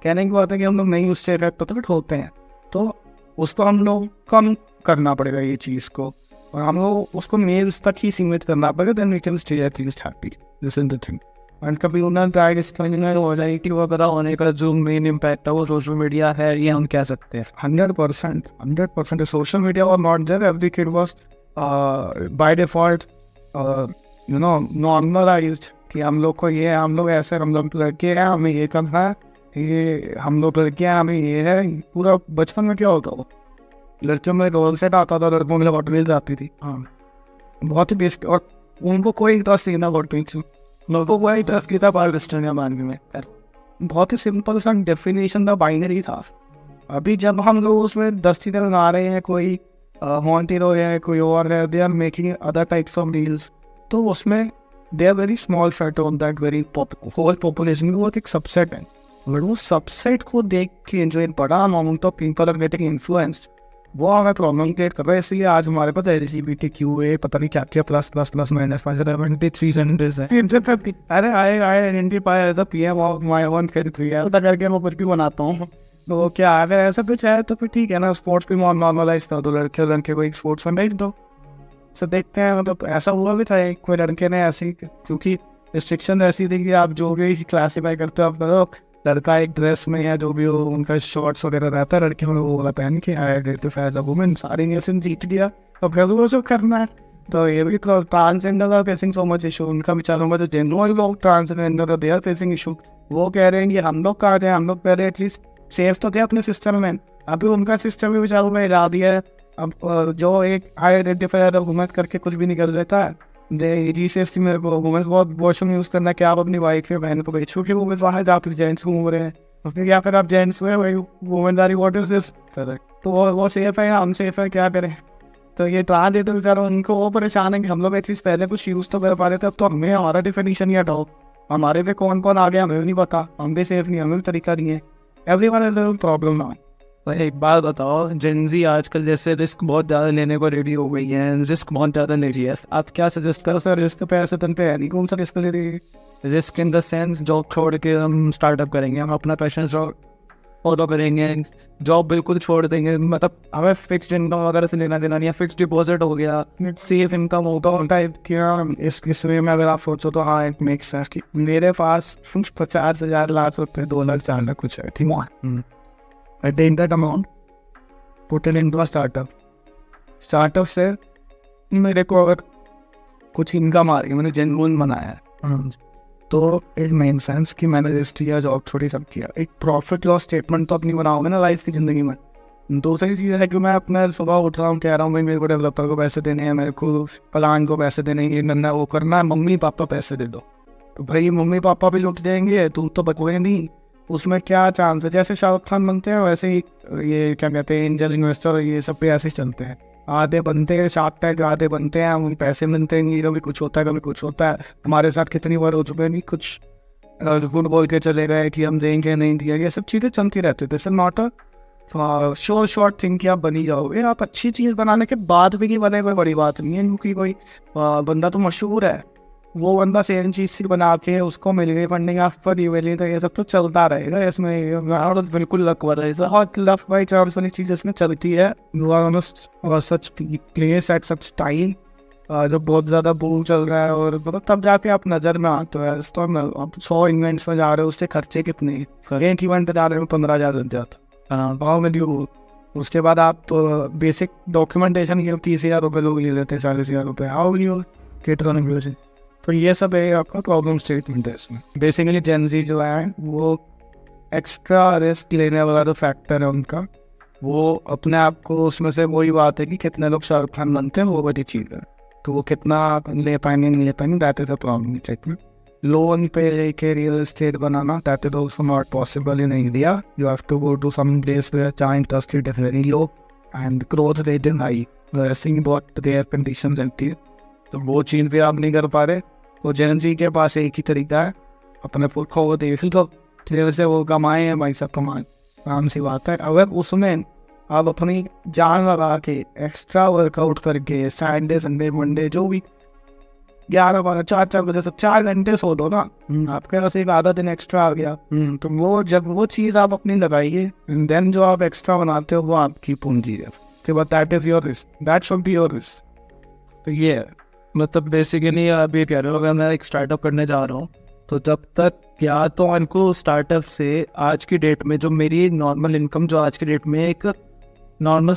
कहने की बात है कि हम लोग नहीं उससे इफेक्ट होते हैं, तो उसको हम लोग कम करना पड़ेगा ये चीज़ को, और हम लोग उसको मेल्स तक ही सीमित करना पड़ेगा। Then we can stay at least happy, this is the thing. And कभी उन्हें हो जाएगी कि वगैरह होने का जो मेन इम्पैक्ट है वो सोशल मीडिया है, ये हम कह सकते हैं 100%। सोशल मीडिया और not there, every kid was by default you know normalized कि हम लोग को ये, हम लोग ऐसे, हम लोग लड़के हैं, हमें ये करना है, ये हम लोग लड़के हैं, हमें ये है। पूरा बचपन में क्या होता हो, लड़कियों में रोल सेट आता था, लड़कों में हॉट आती थी, हाँ बहुत ही बेस्ट। और उनको कोई इंटरेस्ट नहीं था हॉट व्हील्स, लोगों को इंटरेस्ट की था पाकिस्तान या मानने में। बहुत ही सिंपल सा डेफिनेशन था, बाइनरी था। अभी जब हम लोग उसमें 10 चीज़ें बना रहे हैं, कोई मॉन्टेरो है, कोई और है, they are making other types of reels, तो उसमें they are very small factor on that very whole population, वो एक सबसेट है। बट वो सबसेट को देख के जो एक बड़ा amount of people are getting influence, वो हमें प्रॉब्लम क्रिएट कर रहा है। इसलिए आज हमारे पास LGBTQA पता नहीं क्या क्या plus plus plus minus 573 sentence है। अरे I identify as a PM of my own country है, तो करके मैं कुछ भी बनाता हूँ। तो क्या अगर ऐसा कुछ है तो फिर ठीक है ना, स्पोर्ट्स भी नॉर्मलाइज था, तो लड़के को एक स्पोर्ट्स में भेज दो। सो देखते हैं, मतलब ऐसा हुआ भी था कोई लड़के ने ऐसी, क्योंकि रिस्ट्रिक्शन ऐसी थी कि आप जो भी क्लासीफाई करते हो, आप करो लड़का एक ड्रेस में या जो भी हो उनका शॉर्ट्स वगैरह रहता है, लड़के में वो वाला पहन के आइडेंटिफाई एज अ वुमेन, सारी नेशन जीत लिया। अब फिर वो जो करना है, तो ये भी transgender are facing so much issue. उनका विचारों में जो जेनुअन लोग transgender they are facing issue, वो कह रहे हैं कि हम लोग कहा रहे हैं, हम लोग पहले एटलीस्ट सेफ तो थे अपने सिस्टम में। अभी उनका सिस्टम भी विचारों में हिला दिया है। अब जो एक आइडेंटिफाई वुमेन करके कुछ भी निकल देता है, रिसेस मेरे को वुमेन्स बहुत वॉशरूम यूज़ करना है कि आप अपनी वाइफ या बहन को भेज, क्योंकि वुमेन्स वहाँ जाकर जेंट्स घूम रहे हैं, फिर या फिर आप जेंट्स में वही वुमेनदारी वॉट इज दिस, तो वो सेफ है या हम सेफ है, क्या करें। तो ये ट्रांसजेंडर बेचारा, उनको वो परेशान है कि हम लोग एटलीस्ट पहले कुछ यूज़ तो कर पा रहे थे, अब तो हमें हमारा डिफिनीशन ही हटाओ, हमारे पे कौन कौन आ गया हमें भी नहीं पता, हम भी सेफ नहीं, हमें भी तरीका नहीं है। एवरीवन इज प्रॉब्लम ना। तो एक बात बताओ, जेनजी आजकल जैसे रिस्क बहुत ज़्यादा लेने को रेडी हो गई है, रिस्क बहुत ज़्यादा ले रही है, आप क्या सजेस्ट करो? सर रिस्क पे ऐसे तन पे है नहीं, कौन सा रिस्क ले रही है? Risk in the sense job छोड़ के हम स्टार्टअप करेंगे, हम अपना पैशन फॉलो करेंगे, जॉब बिल्कुल छोड़ देंगे, मतलब हमें फिक्स्ड इनकम वगैरह से लेना देना नहीं है, फिक्स्ड डिपॉजिट हो गया, सेफ इनकम होगा टाइप की। इस वे में अगर आप सोचो तो हाँ, इट मेक्स सेंस कि मेरे पास 50,000 लाख रुपये 2 लाख 4 लाख कुछ है, ठीक है, I take that amount, put it into a startup. Startup से मेरे को अगर कुछ इनकम आ रही है, मैंने जेन्युइन बनाया है, तो इट मेक सेंस कि मैंने रजिस्ट्री या जॉब छोड़ी सब किया। एक प्रॉफिट लॉस स्टेटमेंट तो अपनी बनाओगे ना लाइफ की ज़िंदगी में। दूसरी चीज़ है कि मैं अपना सुबह उठ रहा हूँ, कह रहा हूँ भाई मेरे को डेवलपर को पैसे देने हैं, मेरे को प्लान को पैसे देने हैं, ये करना है वो करना है, मम्मी पापा पैसे दे दो। तो भाई मम्मी पापा भी लुट देंगे, तुम तो बचोगे नहीं, उसमें क्या चांस है। जैसे शाहरुख खान बनते हैं वैसे ही ये क्या कहते हैं एंजल इन्वेस्टर, ये सब पे ऐसे ही चलते हैं, आधे बनते हैं शार्क टैंक, आधे बनते हैं, उन पैसे मिलते हैं, कभी कुछ होता है कभी कुछ होता है। हमारे साथ कितनी बार हो चुके हैं, नहीं कुछ गुड बोल के चले गए कि हम देंगे नहीं दिया, ये सब चीज़ें चलती रहती थी। Sir not a short thing कि आप बनी जाओगे, आप अच्छी चीज़ बनाने के बाद भी नहीं बने कोई बड़ी बात नहीं है, क्योंकि कोई बंदा तो मशहूर है, वो बंदा सेम चीज़ से बना के उसको मिल गई फंडिंग, आप पर ये मिली, तो ये सब तो चलता रहेगा इसमें। और बिल्कुल लक वाला है, और लक बाई चांस वाली चीज़ इसमें चलती है। Such place at such time जब बहुत ज़्यादा बूम चल रहा है, और मतलब तब जाके आप नज़र में आते हो। इस तो आप 100 इवेंट्स में जा रहे हो, उससे खर्चे कितने हैं, एक इवेंट जा रहे हो 15,000 लग जाता, भाव में ड्यू। उसके बाद आप तो बेसिक डॉक्यूमेंटेशन के 30,000 रुपये लोग ले लेते हैं, 40,000 रुपये, आओ नहीं केटर। तो ये सब है आपका प्रॉब्लम स्टेटमेंट है इसमें। बेसिकली जेनजी जो है वो एक्स्ट्रा रिस्क लेने वाला जो फैक्टर है उनका, वो अपने आप को उसमें से वही बात है कि कितने लोग शाहरुख खान बनते हैं, वो बड़ी चीज़ है। तो वो कितना ले पाएंगे नहीं ले पाएंगे, that is a problem statement. Loan पे लेके रियल एस्टेट बनाना, that is also not possible in India. You have to go to some place where जहाँ interest rate is very low and growth rate is high, ऐसी बहुत रेयर कंडीशन रहती है, तो वो चीज़ भी आप नहीं कर पा रहे। तो जेनजी के पास एक ही तरीका है, अपने पुरखों को देख लो, फिर से वो कमाए हैं भाई, सब कमाए, आराम सी बात है। अगर उसमें आप अपनी जान लगा के एक्स्ट्रा वर्कआउट करके सैटरडे संडे मंडे जो भी 11-12 4 बजे तक 4 घंटे सो दो ना, आपके पास एक आधा दिन एक्स्ट्रा आ गया। तो वो जब वो चीज़ आप अपनी लगाइए, देन जो आप एक्स्ट्रा बनाते हो वो आपकी पूंजी है। उसके बाद that is your risk, that should be your risk. तो ये है, मतलब बेसिकली आप ये कह रहे हो अगर मैं एक स्टार्टअप करने जा रहा हूँ, तो जब तक या तो उनको स्टार्टअप से आज की डेट में जो मेरी नॉर्मल इनकम, जो आज की डेट में एक नॉर्मल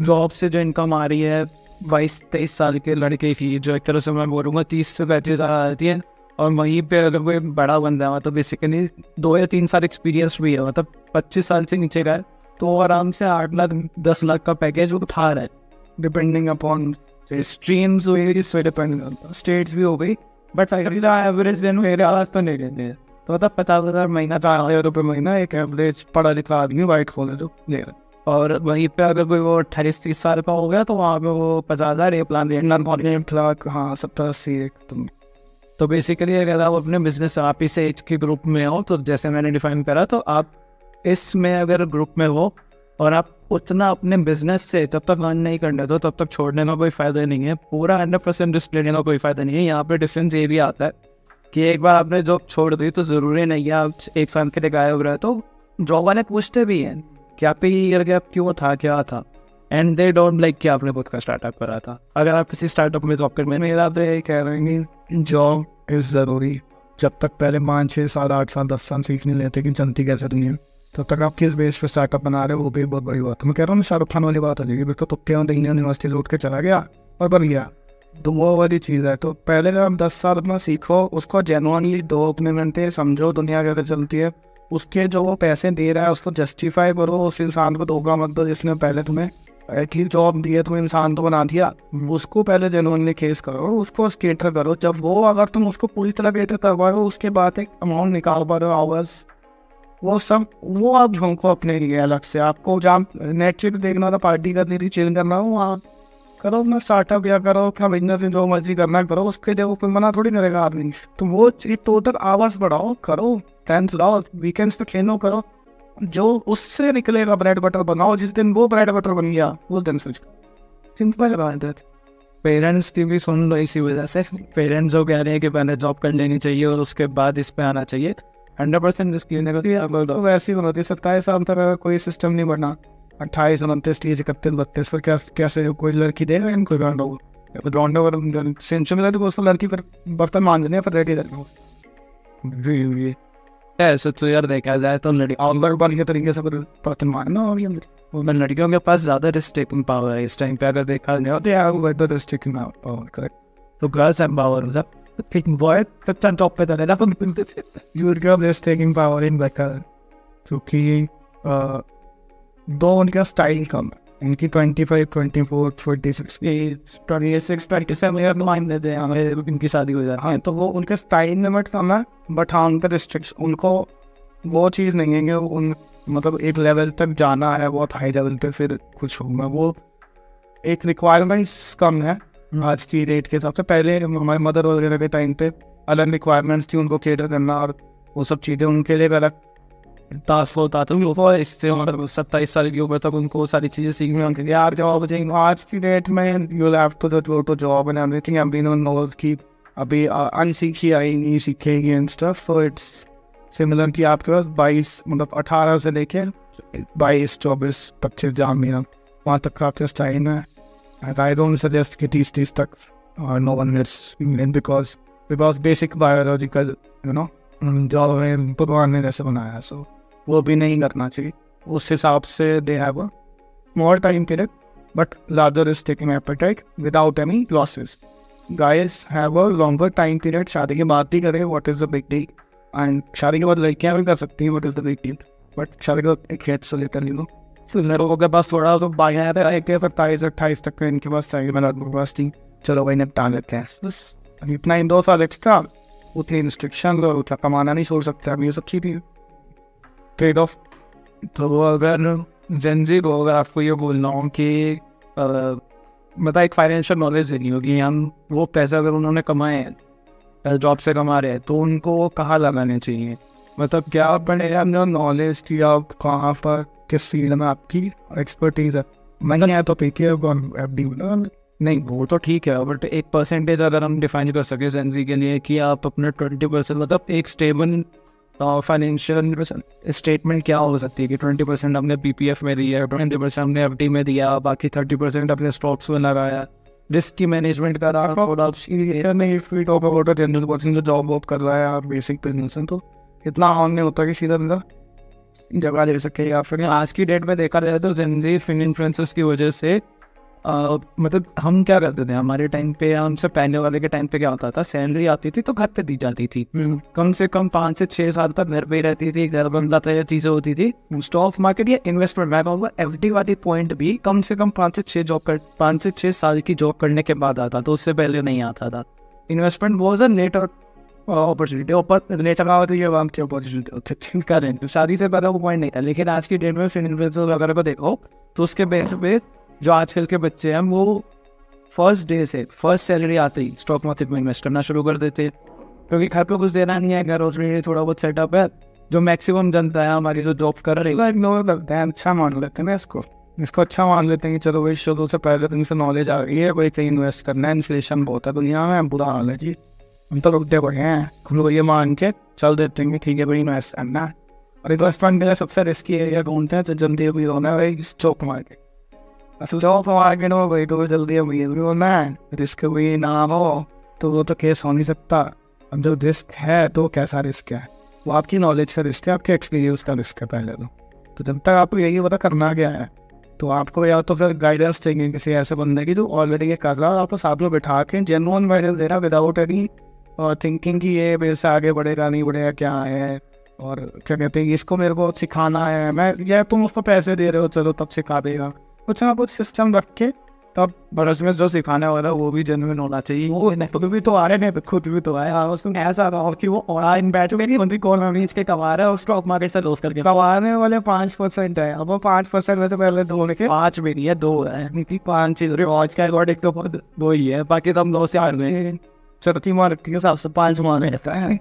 जॉब से जो इनकम आ रही है 22-23 साल के लड़के की, जो एक तरह से मैं बोलूँगा 30 से 35 हज़ार आती है, और वहीं पे अगर कोई बड़ा बंदा है, मतलब बेसिकली 2 या 3 साल एक्सपीरियंस भी है, मतलब 25 साल से नीचे का है, तो आराम से 8 लाख 10 लाख का पैकेज उठा रहा है, डिपेंडिंग अपॉन स्ट्रीम्स हुई, स्टेट्स भी हो गई। बट एवरेज दिन मेरे हालात तो नहीं रहते हैं, तो मतलब 50,000 महीना, 4,000 रुपये महीना एक एवरेज पढ़ा लिखा आदमी वाइट कॉलर जो ले रहा है। और वहीं पे अगर कोई वो 28-30 साल का हो गया, तो वहाँ पे वो 50,000 एक प्लान 1 लाख, हाँ 70-80 एक। तो बेसिकली अगर आप अपने बिजनेस आप इस एज के ग्रुप में हो, तो जैसे मैंने डिफाइन करा, तो आप इसमें अगर ग्रुप में हो और आप उतना अपने बिजनेस से जब तक अर्न नहीं करने दो तब तक छोड़ने का कोई फ़ायदा नहीं है। पूरा 100% रिस्क लेने का कोई फ़ायदा नहीं है। यहाँ पे डिफरेंस ये भी आता है कि एक बार आपने जॉब छोड़ दी तो ज़रूरी नहीं है आप 1 साल के लिए गायब रहे। तो जॉब वाले पूछते भी हैं कि आप पे ये गैप क्यों था, क्या था, एंड दे डोंट लाइक कि आपने खुद का स्टार्टअप करा था। अगर आप किसी स्टार्टअप में जॉब करने, मेरा तो यही कह रहे हैं कि जॉब इज़ ज़रूरी। जब तक पहले 5, 6 साल, 8 साल, 10 साल सीख नहीं लेते कि चलती कैसे दुनिया, तब तक आप किस बेस पे स्टार्टअप बना रहे हो, वो भी बहुत बड़ी बात है। मैं कह रहा हूँ शाहरुख खान वाली बात हो जाएगी, तो तुक्के यूनिवर्सिटी लौट के चला गया और बन गया, तो वो वाली चीज़ है। तो पहले जब आप 10 साल अपना सीखो, उसको जेन्युइनली दो अपने घंटे, समझो दुनिया कैसे चलती है, उसके जो वो पैसे दे रहा है उसको जस्टिफाई करो। उस इंसान को धोखा मत दो जिसने पहले तुम्हें एटलीस्ट जॉब दी है, तुम्हें इंसान तो बना दिया। उसको पहले जेन्युइनली केस करो, उसको केटर करो। जब वो अगर तुम उसको पूरी तरह केटर करवा रहे हो, उसके बाद एक अमाउंट निकाल पा रहे हो आवर्स, वो सब वो आप झोंको अपने लिए अलग से। आपको जहाँ नेटफ्लिक्स देखना था, पार्टी करनी थी, चिल करना हो, वहाँ करो अपना स्टार्टअप या करो क्या बिजनेस, जो मर्जी करना करो, उसके लिए वो कोई मना थोड़ी करेगा आदमी। तो वो टोटल आवर्स बढ़ाओ, करो, टेंथ लाओ, वीकेंड्स पे खेलो, करो, जो उससे निकलेगा ब्रेड बटर बनाओ। जिस दिन वो ब्रेड बटर बन गया वो दिन से सिंपल बात है। पेरेंट्स की भी सुन लो। इसी वजह से पेरेंट्स जो कह रहे हैं कि पहले जॉब कर लेनी चाहिए और उसके बाद इस पे आना चाहिए, 100% रिस्क लेने का। तो वैसे ही होती है। 27 साल तक कोई सिस्टम नहीं बढ़ना, 28, 29, 30, 31, 32 फिर कैसे कोई लड़की देगा इनको ग्राउंड सेंचुरी में तो लड़की फिर बर्तन मांझने फिर रेडी रहना। ऐसे तो यार देखा जाए तो बन के तरीके से फिर बर्तन मारना, और ये लड़कियों के पास ज़्यादा रिस्क टेकिंग पावर है इस टाइम पे। अगर देखा जाए होते हैं रिस्क टेकिंग पावर, करेक्ट। तो गर्ल्स एम्पावर हो सब, बॉय सबसे टॉप पे था ना your risk taking power in baker, क्योंकि दो उनका स्टाइल कम है। इनकी 25, 24, 26 मान देते हैं हमें इनकी शादी हो जाए। हाँ, तो वो उनके स्टाइल लिमिट कम है, बट हाँ उनका रिस्ट्रिक्शन, उनको वो चीज़ नहीं है कि उन मतलब एक लेवल तक जाना है, बहुत हाई लेवल पे फिर कुछ होगा। वो एक रिक्वायरमेंट्स कम है आज की रेट के हिसाब से। पहले हमारे मदर वगैरह के टाइम पे अलग रिक्वायरमेंट्स थी, उनको केटर करना और वो सब चीज़ें उनके लिए अलग टास्क होता था। वो इससे मतलब 27 साल की उम्र तक उनको सारी चीज़ें सीखने होंगी। यार जॉब आज की डेट में you have to go to job and everything. अभी नोज की अभी अनसीखी आई नहीं सीखेगी and stuff. So it's similar कि आपके पास 22 मतलब 18 से लेके 22, 24, 25 जहाँ में वहाँ तक का आपके पास टाइम है। And I don't suggest कि 30 तक no one gets in because basic biological job में भगवान ने जैसे बनाया है, सो वो भी नहीं करना चाहिए। उस हिसाब से they have a more time period but larger risk taking appetite without any losses. Guys have a longer time period। शादी के बाद भी करें, what is the big deal? And शादी के बाद लड़कियाँ भी कर सकती हैं, what is the big deal? But शादी के बाद एक हेड से लेकर लोगों के पास थोड़ा तो बाया है, 27, 28 तक इनके पास चाहिए। मैंने चलो भाई निपटा लेते हैं, बस इतना इन 2 साल एक्स्ट्रा, उतनी रिस्ट्रिक्शन और उतना कमाना नहीं छोड़ सकते। अब ये सब चीज़ें ट्रेड ऑफ। तो अगर जनजी को अगर आपको ये बोलना हो कि मतलब एक फाइनेंशियल नॉलेज देनी होगी, हम वो पैसा अगर उन्होंने कमाए हैं, जॉब से कमा रहे हैं, तो उनको कहाँ लगाने चाहिए? मतलब क्या अपने नॉलेज की आप कहाँ पर किस फील्ड में आपकी एक्सपर्टीज है। मैंने तो नहीं वो तो ठीक है, बट एक परसेंटेज अगर हम डिफाइन कर सके जेनजी के लिए कि आप अपने 20% मतलब एक स्टेबल फाइनेंशियल स्टेटमेंट क्या हो सकती है कि 20% हमने पीपीएफ में दिया, 20% हमने एफडी में दिया, बाकी 30% अपने स्टॉक्स में लगाया, रिस्क की मैनेजमेंट का जो जॉब वॉब कर रहा है और बेसिक बिजनेस है, तो इतना ऑन नहीं होता कि सीधा सीधा जगह ले सके। या फिर आज की डेट में देखा जाए तो जेनजी फिन इन्फ्लुएंसर्स की वजह से मतलब हम क्या करते थे हमारे टाइम पे, हमसे पहले वाले के टाइम पे क्या होता था, सैलरी आती थी तो घर पे दी जाती थी, कम से कम 5 से 6 साल तक घर पे ही रहती थी, घर बनता था, ये चीज़ें होती थी। स्टॉक मार्केट या इन्वेस्टमेंट मैं कहूँगा एफडी वाली पॉइंट भी कम से कम 5 से 6 साल की जॉब करने के बाद आता, तो उससे पहले नहीं आता था। Investment was a later opportunity later का होती है की अपॉर्चुनिटी करें, शादी से पहले वो पॉइंट नहीं था। लेकिन आज की डेट में फिन इन्फ्लुएंसर वगैरह को देखो तो उसके बेस पे जो आजकल के बच्चे हैं वो फर्स्ट डे से फर्स्ट सैलरी आते ही स्टॉक मार्केट में इन्वेस्ट करना शुरू कर देते। क्योंकि घर पे कुछ देना नहीं है, घर ऑलरेडी थोड़ा बहुत सेटअप है। जो मैक्सिमम जनता है हमारी जो जॉब कर रही है, इग्नोर करते हैं, अच्छा मान लेते हैं ना इसको अच्छा मान लेते हैं कि चलो भाई शुरू से पहले तो इनसे नॉलेज आ गई है, कोई कहीं इन्वेस्ट करना है, इन्फ्लेशन बहुत है दुनिया में, बुरा हाल है जी, हम तो रुकते पड़े हैं, हम लोग ये मान के चल देते हैं कि ठीक है भाई इन्वेस्ट करना है। और इन्वेस्टमेंट का सबसे रिस्की एरिया ढूंढते हैं तो जल्दी अभी होना है भाई स्टॉक मार्केट। स्टॉक मार्केट हो भाई तो जल्दी अभी होना है, रिस्क भी ना हो तो वो तो केस हो नहीं सकता। अब जब रिस्क है तो कैसा रिस्क है, वो आपकी नॉलेज का रिस्क है, आपके एक्सपीरियंस का रिस्क है पहले तो जब तक आपको यही पता करना क्या है तो आपको या तो फिर गाइडेंस चाहिए किसी ऐसे बंदे की जो ऑलरेडी ये कर रहा है, आपको साथ में बैठा के जेन्युइन गाइडेंस देना विदाउट एनी थिंकिंग कि ये मेरे से आगे बढ़ेगा नहीं बढ़ेगा क्या है, और क्या कहते हैं इसको मेरे को सिखाना है, मैं या तुम उसको पैसे दे रहे हो चलो तब सिखा देगा, कुछ ना कुछ सिस्टम रख के तब बरस में जो सिखाने वाला वो भी जेन्युइन होना चाहिए। वो खुद भी तो आ रहे हैं, खुद भी तो आए, हाँ उसमें ऐसा रहा हो कि वो ऑनलाइन बैठ में नहीं बंदी कौन अमीज के कमा रहा है और स्टॉक मार्केट से लॉस करके कमाने वाले 5% है, अब वो 5% में से पहले धोने के 5 भी नहीं है 2 है, 5 चीज आज का रिकॉर्ड एक तो दो ही है, बाकी तो हम 2 से आ रहे चरती मार्केट के हिसाब से 5 मान रहता है।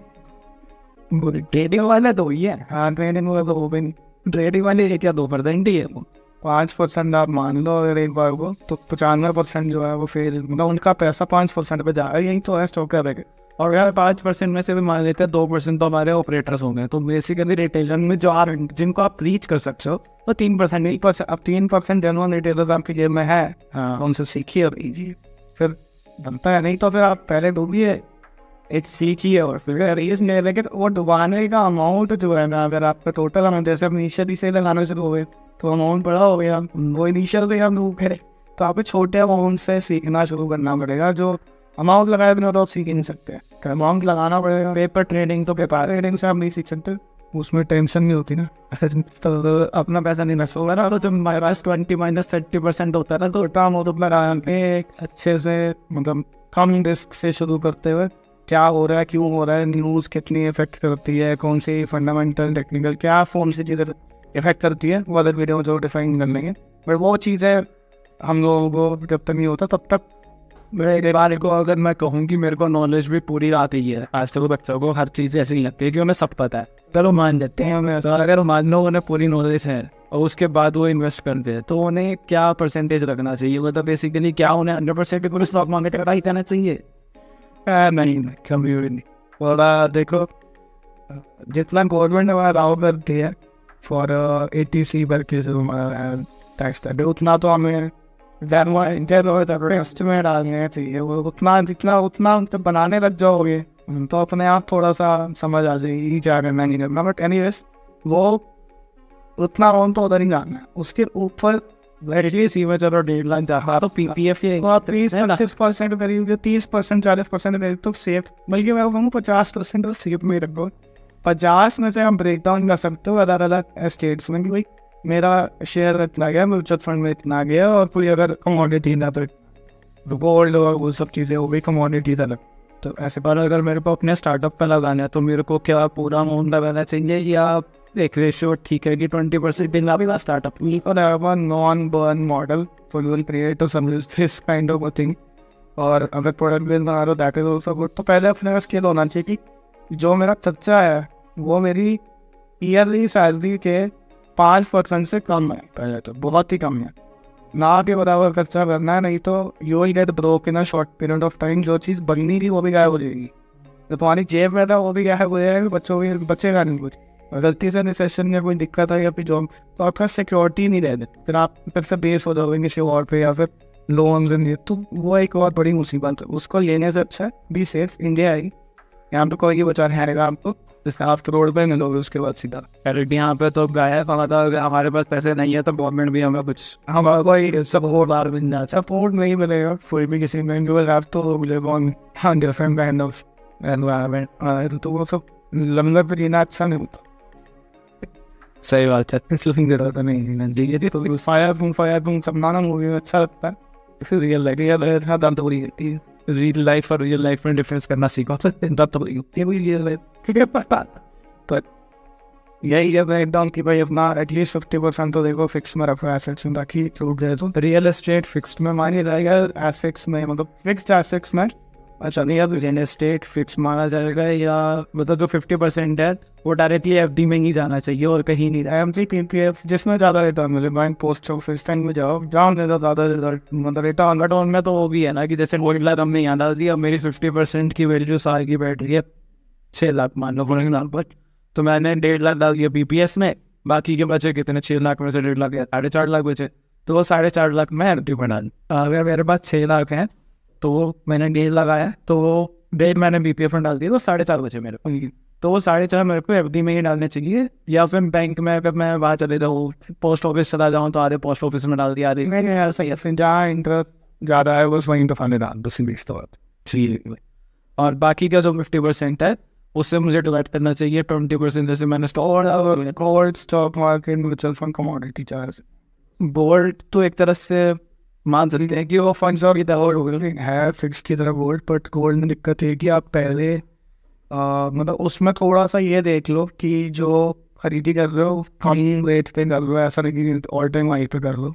ट्रेडिंग वाले 2 ही है, हाँ ट्रेडिंग वाला तो वो भी नहीं, ट्रेडिंग वाले 1 या 2% ही है वो। 5% आप मान लो अगर एक बार को तो 95% जो है वो फेल, मतलब उनका पैसा 5% पे जा रहा है, यही तो है स्टॉक करेंगे। और यार 5% में से भी मान लेते हैं 2% तो हमारे ऑपरेटर्स होंगे, तो बेसिकली रिटेलर में जो जिनको आप रीच कर सकते हो तो 3% नहीं। अब 3% जेन्युइन रिटेलर्स आपकी जेब में है, हाँ उनसे सीखिए और कीजिए, फिर बनता है, नहीं तो फिर आप पहले डूबिए एक सीखिए और फिर रेस ले, लेकिन वो डुबाने का अमाउंट जो है ना, अगर आपका टोटल अमाउंट जैसे आप इनिशियली से लगाना शुरू हो गए तो अमाउंट बड़ा हो गया, वो इनिशियल से हम डूब गए, तो आपको छोटे अमाउंट से सीखना शुरू करना पड़ेगा। जो अमाउंट लगाए बिना तो आप सीख ही नहीं सकते, अमाउंट लगाना पड़ेगा। पेपर ट्रेडिंग तो पेपर ट्रेडिंग से आप नहीं सीख सकते, उसमें टेंशन नहीं होती ना तो अपना पैसा नहीं नष्ट होगा ना, तो जब हमारे पास 20-30% होता है ना तो काम हो तो अपना अच्छे से मतलब कम रिस्क से शुरू करते हुए क्या हो रहा है क्यों हो रहा है, न्यूज़ कितनी इफेक्ट करती है, कौन सी फंडामेंटल टेक्निकल क्या फॉर्म से चीज़ें इफेक्ट करती है, वो अलग वीडियो जो डिफाइन कर लेंगे। बट वो चीज़ें हम लोगों को जब तक नहीं होता तब तक मेरे बारे को अगर मैं कहूँ कि मेरे को नॉलेज भी पूरी आती है, आज तक बच्चों को हर चीज़ ऐसी ही लगती है कि उन्हें सब पता है, अगर वो मान लेते हैं, तो अगर मान लो उन्हें पूरी नॉलेज है और उसके बाद वो इन्वेस्ट करते हैं तो उन्हें क्या परसेंटेज रखना चाहिए, मतलब बेसिकली क्या उन्हें 100% पूरे स्टॉक मार्केट का ही करना चाहिए? नहीं कभी भी नहीं। और देखो जितना गवर्नमेंट हमारा अलाउ करती है फॉर ATC करके टैक्स उतना तो हमें एस्टिमेट आने चाहिए, वो उतना जब बनाने लग जाओगे तो अपने आप थोड़ा सा समझ आ जाएगी क्या करना नहीं करना। बट एनीवेज वो उतना अमाउंट तो उधर ही जाना है, उसके ऊपर सी में चलो 1.5 लाख जा तो PPF 30% करीब 30% 40% करीब तो सेफ, बल्कि मैं कहूँ 50% तो सेफ में रखो। 50 में से हम ब्रेक डाउन कर सकते हो अलग अलग स्टेट्स में कि भाई मेरा शेयर इतना गया, म्यूचुअल फंड में इतना गया, और कोई अगर कमोडिटी ना तो गोल्ड और वो सब चीज़ें वो भी कमोडिटी था। तो ऐसे पर अगर मेरे को अपने स्टार्टअप पर लगाना है तो मेरे को क्या पूरा अमाउंट लगाना चाहिए या एक रेशियो ठीक है कि 20% बिना भी startup non burn model full create to this kind of thing. और अगर प्रोडक्ट बिल बना रहे हो दैट इज ऑल्सो गुड। तो पहले अपने स्केल होना चाहिए कि जो मेरा खर्चा है वो मेरी ईयरली सैलरी के 5% से कम है, पहले तो बहुत ही कम है, ना के बराबर खर्चा करना है, नहीं तो you will get broke in a short period of time. जो चीज़ बननी थी वो भी गायब हो जाएगी, जो तुम्हारी जेब में था वो भी गायब हो जाएगा, बचेगा नहीं कुछ। गलती से रिसेशन में कोई दिक्कत है या फिर जॉब तो आपका सिक्योरिटी नहीं रहती, फिर आप फिर से बेस हो जाओगे किसी और पे या फिर लोन, तो वो एक बहुत बड़ी मुसीबत है। उसको लेने से अच्छा बी सेफ, इंडिया आई, यहाँ पे कोई बचा नहीं आएगा आपको, जैसे आप करोड़ पे मिलोगे उसके बाद सीधा। यहाँ पे तो गाय हमारे पास पैसे नहीं है तो गवर्नमेंट भी हमें कुछ हमारा कोई सपोर्ट बार मिल जाता, सपोर्ट नहीं मिलेगा कोई भी किसी में, तो मिलेगा on different kind of environment, तो वो सब लंबे पे जीना अच्छा नहीं होता। सही बात है, तो फायर सब नाना मूवी में अच्छा लगता है, रियल लाइफ और रियल लाइफ में डिफरेंस करना सीखो तो तो यही है ब्रेक डाउन की भाई अपना एटलीस्ट 50% तो देखो फिक्स में रखो एसेट्स में, ताकि टूट जाए तो रियल एस्टेट फिक्स में मानी जाएगा, एसेट्स में मतलब फिक्स्ड एसेट्स में अच्छा नहीं, अब रियल एस्टेट फिक्स माना जाएगा या मतलब जो 50% है वो डायरेक्टली एफडी में ही जाना चाहिए और कहीं नहीं? एमसी पीपीएफ जिसमें ज़्यादा रिटर्न मिले, बैंक पोस्ट ऑफिस टाइम में जाओ जहाँ ज़्यादा रिजल्ट मतलब रिटर्न। बट उनमें तो वो भी है ना कि जैसे 1 लाख हमने यहाँ डाल दिया, मेरी 50% की वैल्यू साल की बैठ रही है 6 लाख मान लो फॉर एग्जाम्पल, तो मैंने 1.5 लाख डाल दिया बीपीएस में, बाकी के बचे कितने 6 लाख में से 1.5 लाख या 4.5 लाख बचे, तो वो 4.5 लाख में एफडी में डाल। अगर मेरे पास 6 लाख हैं तो वो मैंने 1.5 लगाया, तो वो 1.5 मैंने बीपीएफ में डाल दिया, तो 4.5 बचे मेरे को, तो वो 4.5 मेरे को एफडी में ही डालने चाहिए। या फिर बैंक में अगर मैं वहाँ चले जाऊँ, पोस्ट ऑफिस चला जाऊँ तो आधे पोस्ट ऑफिस में डाल दिया, आधे मेरे यहाँ से फिर जहाँ इंटरेस्ट ज़्यादा है बस वहीं दफा डाल दो सीधी सी बात। ठीक है। और बाकी का जो 50% है उससे मुझे डिवाइड करना चाहिए 20%, जैसे मैंने और gold, stock market, mutual fund, commodity charge. Gold तो एक तरह से मान सकते हैं कि वो फंड्स और है फिक्स की तरह गोल्ड, बट गोल्ड में दिक्कत है कि आप पहले मतलब उसमें थोड़ा सा ये देख लो कि जो खरीदी कर रहे हो कम रेट पे कर रहे हो, ऐसा नहीं कि ऑल टाइम वहीं पे कर लो।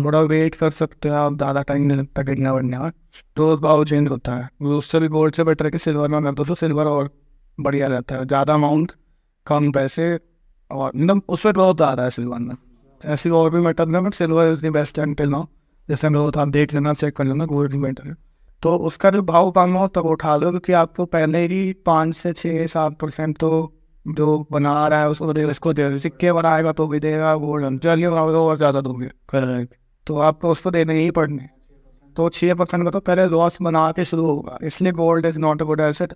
थोड़ा वेट कर सकते हो आप, ज़्यादा टाइम नहीं लगता गिरना बढ़ने में, तो भाव चेंज होता है। उससे भी गोल्ड से बेटर है कि सिल्वर में कर दो, तो सिल्वर और बढ़िया रहता है, ज़्यादा अमाउंट कम पैसे, और मतलब उसमें बहुत ज़्यादा है सिल्वर में। ऐसी और भी मेटल है but silver is the best until now. जैसे मैं आप देख लेना, चेक कर लेना, गोल्ड भी बेटर है। तो उसका जो भाव कम हो तब उठा लो, क्योंकि आपको पहले ही 5 से 6-7% तो जो बना रहा है उसको दे, उसको दे, सिक्के बनाएगा तो भी देगा, गोल्ड चलिए बनाओगे और ज़्यादा दोगे, करेक्ट, तो आपको उसको देने ही पड़ने। तो 6% का तो पहले लॉस बना के शुरू होगा, इसलिए gold is not a good asset.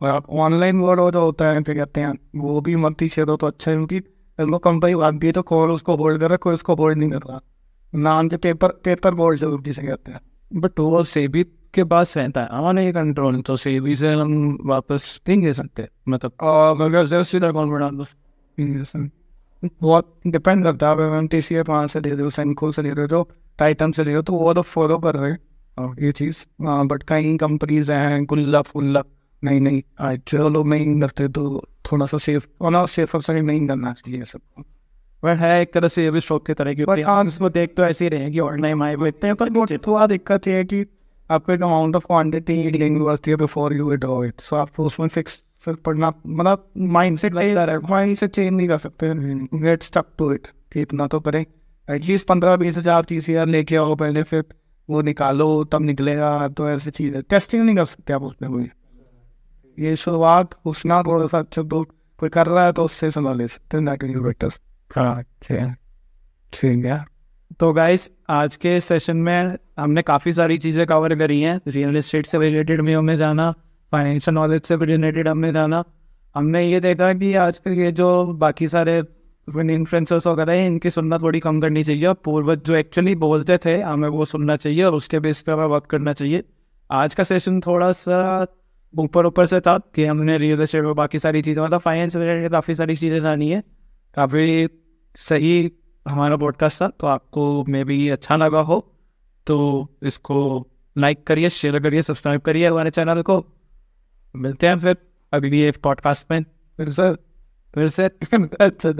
और आप ऑनलाइन वर्ड हो जो होता है क्या कहते हैं, वो भी मत ही शेयर हो तो अच्छा है, क्योंकि उनको कंपनी भाग तो कौन उसको होल्ड कर रहा है, कोई उसको होल्ड नहीं कर रहा। नाम के पेपर गोल्ड जरूर जिसे कहते हैं, बट वो सेबी के पास रहता है हमारा ये कंट्रोल, तो सेबी से हम वापस नहीं ले सकते, मतलब अगर जरा सीधा कौन बढ़ा दो। बहुत डिपेंड करता है। अगर टी सी ए 5 से ले रहे हो, सेंको से ले रहे हो, जो टाइटन से ले रहे हो, तो वो तो फॉलो कर रहे हैं ये चीज़। बट कई कंपनीज हैं गुल्ला फुल्ला, नहीं जो लोग नहीं करते, तो थोड़ा सा सेफ होना, सेफर से नहीं करना चाहिए सब। वह है एक तरह से ये भी शौक की तरह की, पर हाँ इसको देख तो ऐसे ही रहेगी ऑनलाइन माई देखते हैं, पर वो थोड़ा दिक्कत ये है कि आपको एक अमाउंट ऑफ क्वांटिटी लेनी पड़ती है बिफोर यू विड्रॉ इट। सो आपको उसमें फिक्स फिर पढ़ना, मतलब माइंड से चेंज नहीं कर सकते, गेट स्टक टू इट कि इतना तो करें। एटलीस्ट 15-20 हज़ार 30 हज़ार लेके आओ पहले, फिर वो निकालो तब निकलेगा। तो ऐसी चीज़ है, टेस्टिंग नहीं कर सकते आप उसमें कोई। ये शुरुआत उसना थोड़ा सा अच्छा, तो कोई कर रहा है तो उससे सलाह ले सकते हैं, दैट इज बेटर। हाँ ठीक है। तो गाइस आज के सेशन में हमने काफ़ी सारी चीज़ें कवर करी हैं, रियल एस्टेट से रिलेटेड भी हमने जाना, फाइनेंशियल नॉलेज से भी रिलेटेड हमने जाना। हमने ये देखा कि आजकल ये जो बाकी सारे इन्फ्लुएंसर्स वगैरह हैं, इनकी सुनना थोड़ी कम करनी चाहिए, और पूर्वज जो एक्चुअली बोलते थे हमें वो सुनना चाहिए और उसके बेस पर हमें वर्क करना चाहिए। आज का सेशन थोड़ा सा ऊपर से था कि हमने रियल एस्टेट और बाकी सारी चीज़ें, मतलब फाइनेंस से रिलेटेड काफ़ी सारी चीज़ें जानी है। काफ़ी सही हमारा पॉडकास्ट था, तो आपको मे बी अच्छा लगा हो तो इसको लाइक करिए, शेयर करिए, सब्सक्राइब करिए हमारे चैनल को। मिलते हैं फिर अगली एक पॉडकास्ट में फिर से अच्छा